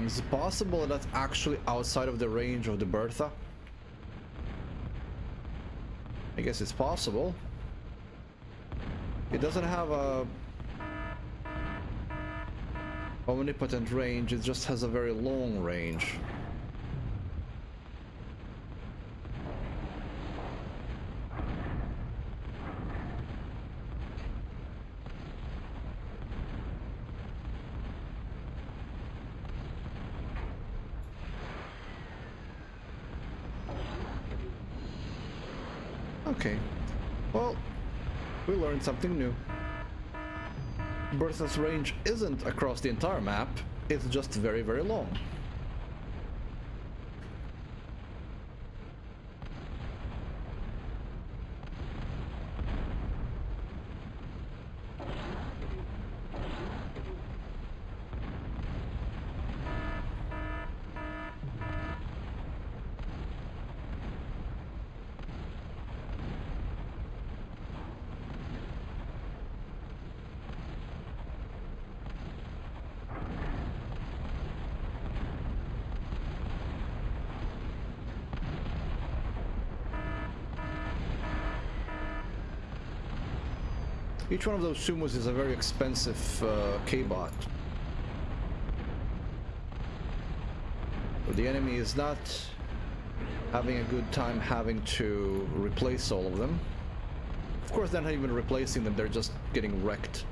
Is it possible that's actually outside of the range of the Bertha? I guess it's possible. It doesn't have a omnipotent range, it just has a very long range. Okay, well, we learned something new. Berthas range isn't across the entire map, it's just very, very long. Each one of those sumos is a very expensive K-bot. But the enemy is not having a good time having to replace all of them. Of course, they're not even replacing them, they're just getting wrecked.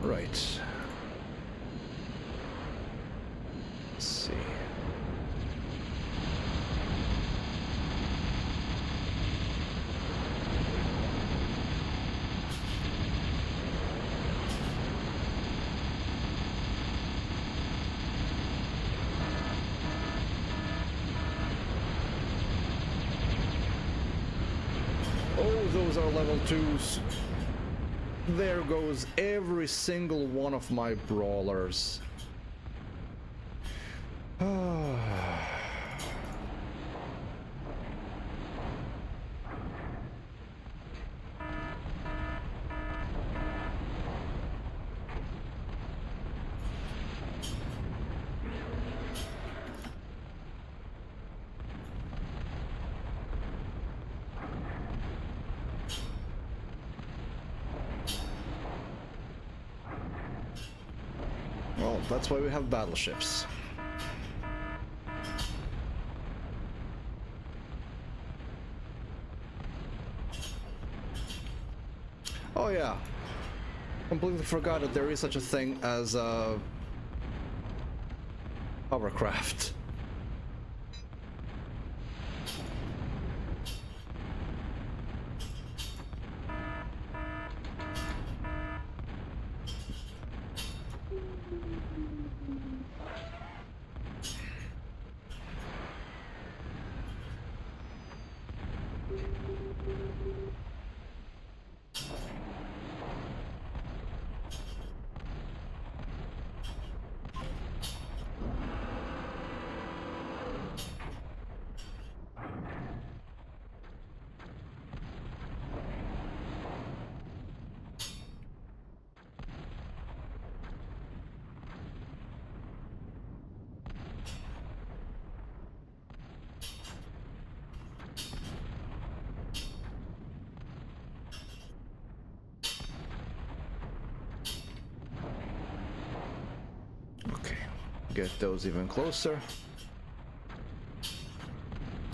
Right. Let's see. Oh, those are level 2s. There goes every single one of my brawlers. Well, that's why we have battleships. Oh yeah, completely forgot that there is such a thing as hovercraft. Get those even closer.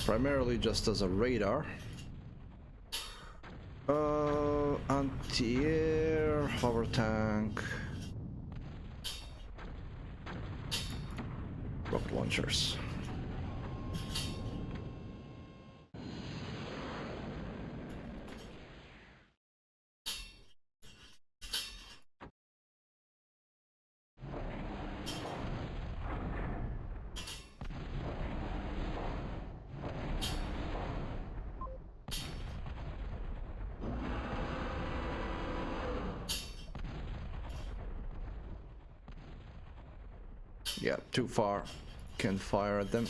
Primarily just as a radar. Anti-air, hover tank, rocket launchers. Yeah, too far. Can't fire at them.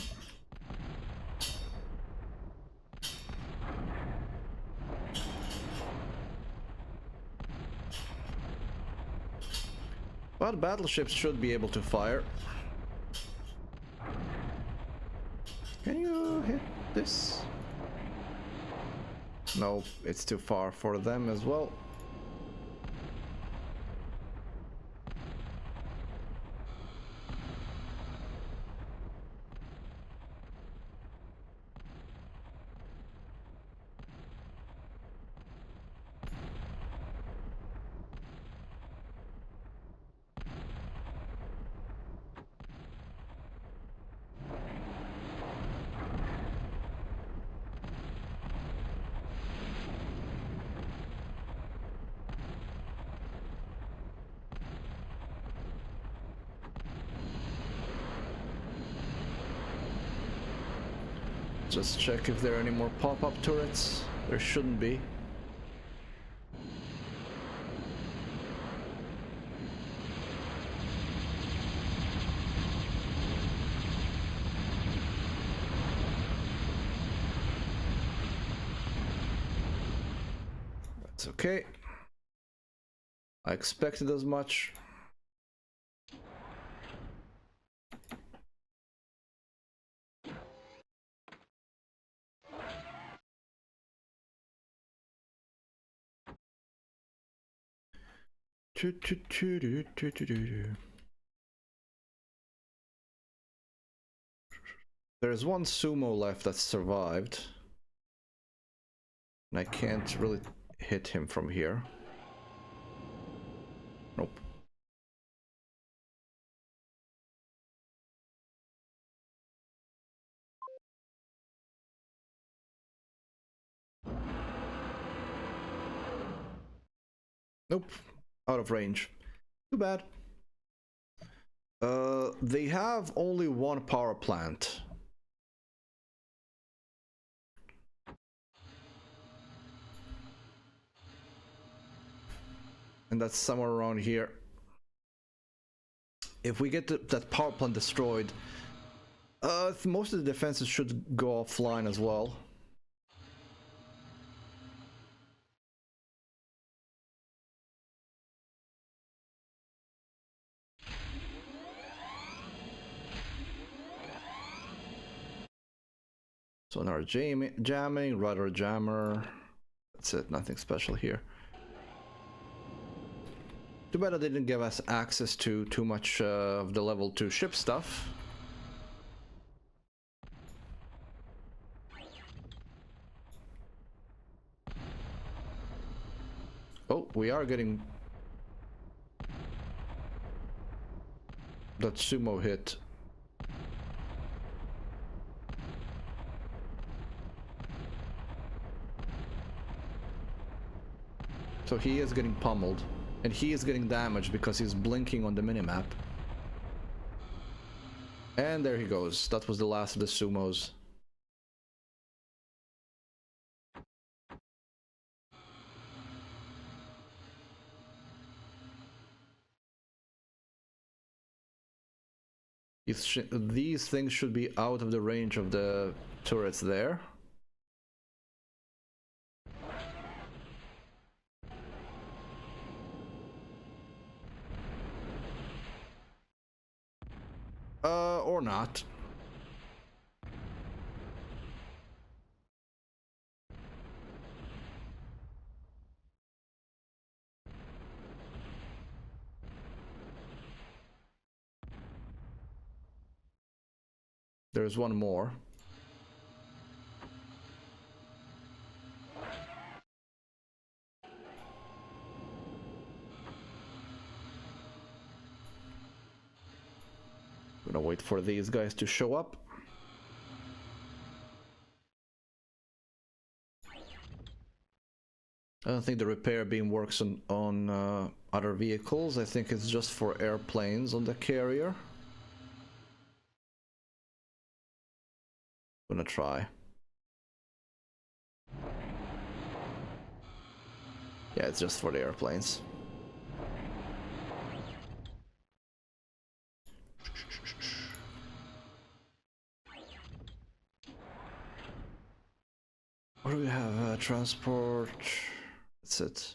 But battleships should be able to fire. Can you hit this? No, it's too far for them as well. just check if there are any more pop-up turrets. There shouldn't be. That's okay. I expected as much. There's one sumo left that survived. And I can't really hit him from here. Nope. Nope. Out of range. Too bad. They have only one power plant. And that's somewhere around here. If we get that power plant destroyed, most of the defenses should go offline as well. So now jamming, rudder jammer. That's it, nothing special here. Too bad they didn't give us access to too much of the level 2 ship stuff. Oh, we are getting that sumo hit. So he is getting pummeled, and he is getting damaged because he's blinking on the minimap. And there he goes. That was the last of the sumos. These things should be out of the range of the turrets there. Or not. There's one more. Gonna wait for these guys to show up. I don't think the repair beam works on other vehicles. I think it's just for airplanes on the carrier. Gonna try. Yeah, it's just for the airplanes. What do we have? Transport. That's it.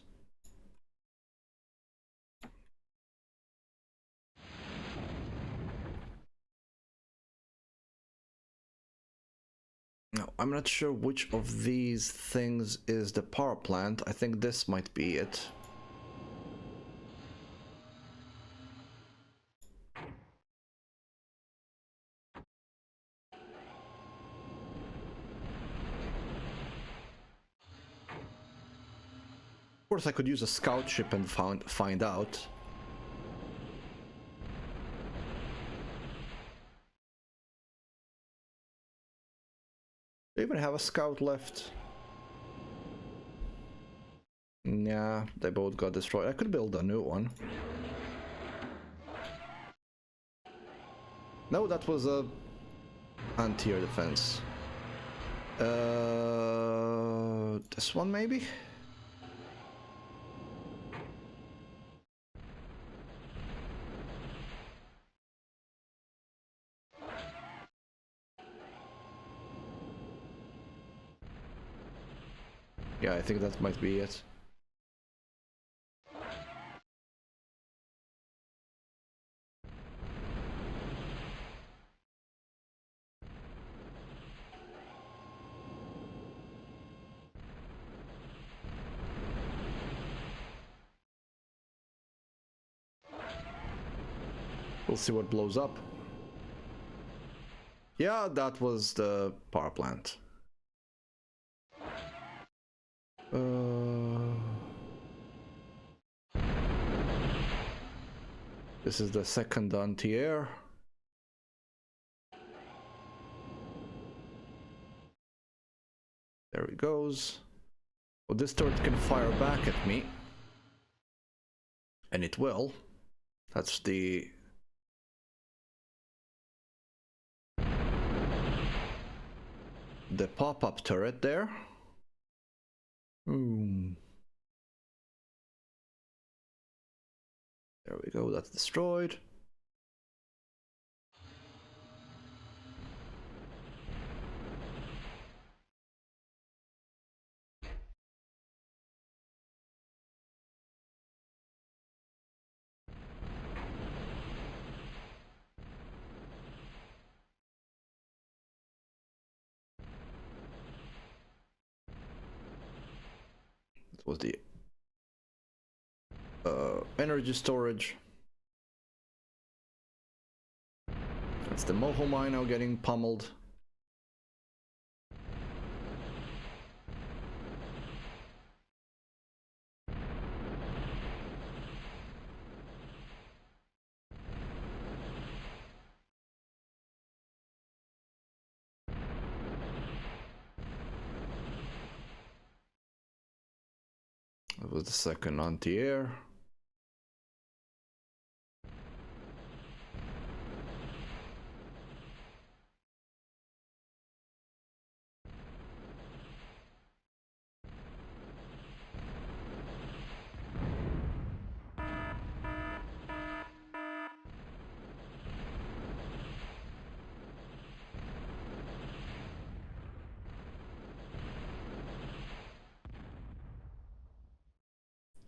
No, I'm not sure which of these things is the power plant. I think this might be it. Of course, I could use a scout ship and find out. They even have a scout left. Yeah, they both got destroyed. I could build a new one. No, that was a anti-air defense. This one maybe? Yeah, I think that might be it. We'll see what blows up. Yeah, that was the power plant. This is the second anti-air. There he goes. Well, this turret can fire back at me. And it will. That's the... the pop-up turret there. There we go, that's destroyed. That was the energy storage. That's the Moho mine now getting pummeled. That was the second anti-air.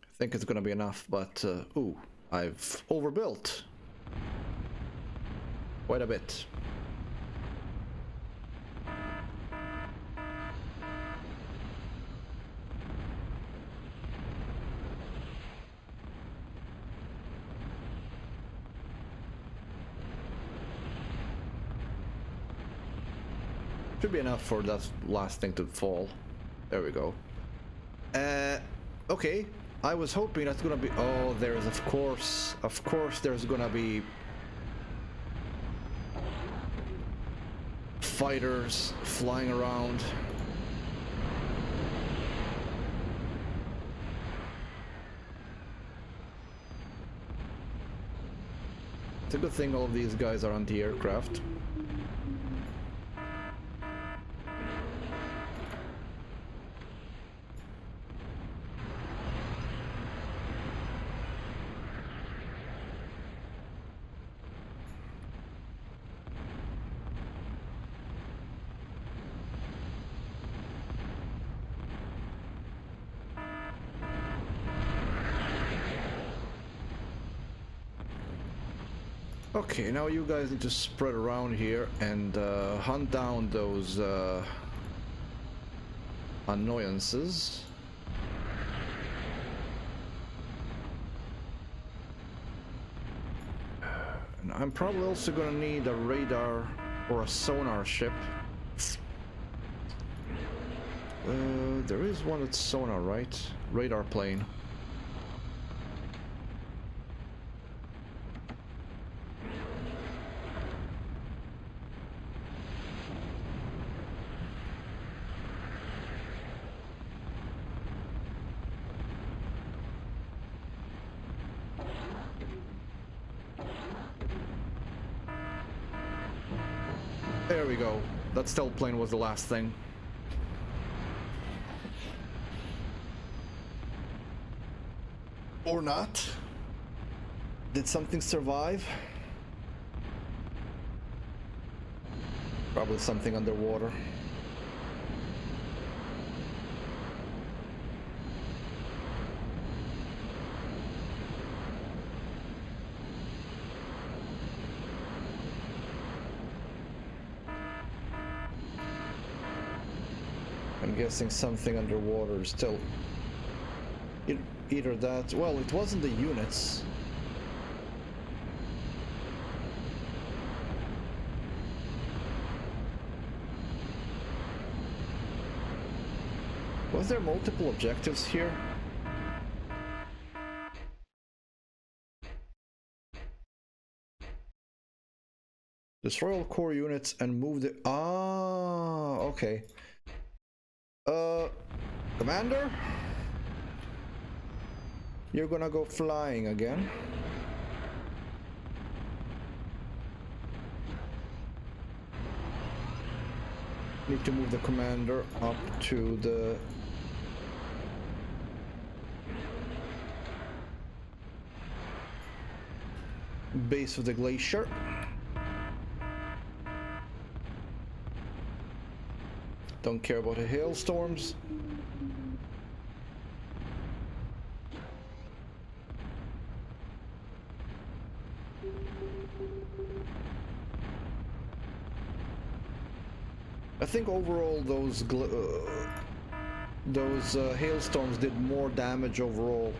I think it's gonna be enough, but ooh, I've overbuilt quite a bit. Should be enough for that last thing to fall. There we go. Okay. I was hoping that's gonna be... oh, there's of course there's gonna be fighters flying around. It's a good thing all of these guys are anti-aircraft. Okay, now you guys need to spread around here and hunt down those annoyances. And I'm probably also gonna need a radar or a sonar ship. There is one that's sonar, right? Radar plane. There we go. That stealth plane was the last thing. Or not? Did something survive? Probably something underwater. I'm guessing something underwater still. Either that... Well, it wasn't the units. Was there multiple objectives here? Destroy all core units and move the... Ah, okay. Commander? You're gonna go flying again. Need to move the commander up to the... base of the glacier. Don't care about the hailstorms. I think overall those hailstorms did more damage overall.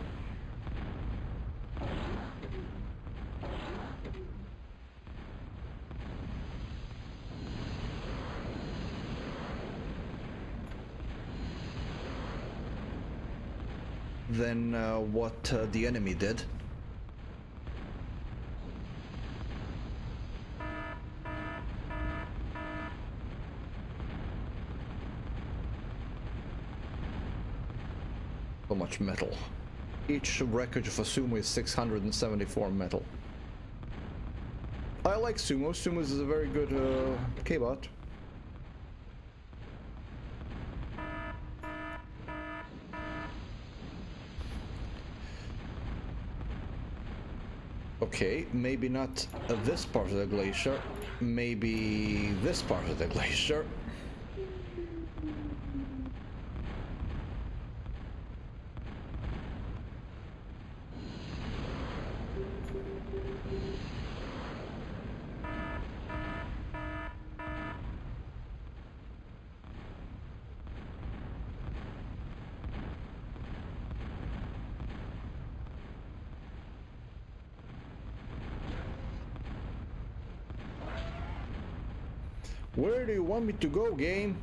Than what the enemy did. So much metal. Each wreckage of a sumo is 674 metal. I like sumo. Sumo is a very good K-bot. Okay, maybe not this part of the glacier, maybe this part of the glacier. Where do you want me to go, game?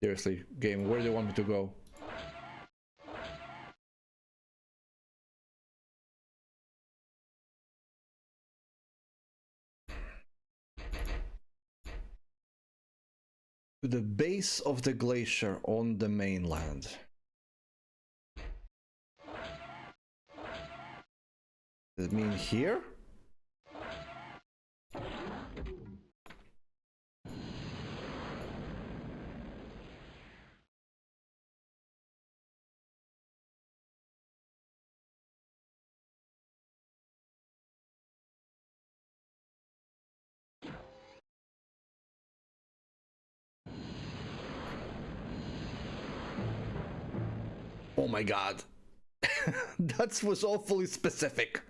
Seriously, game, where do you want me to go? To the base of the glacier on the mainland. Does it mean here? Oh my god. That was awfully specific.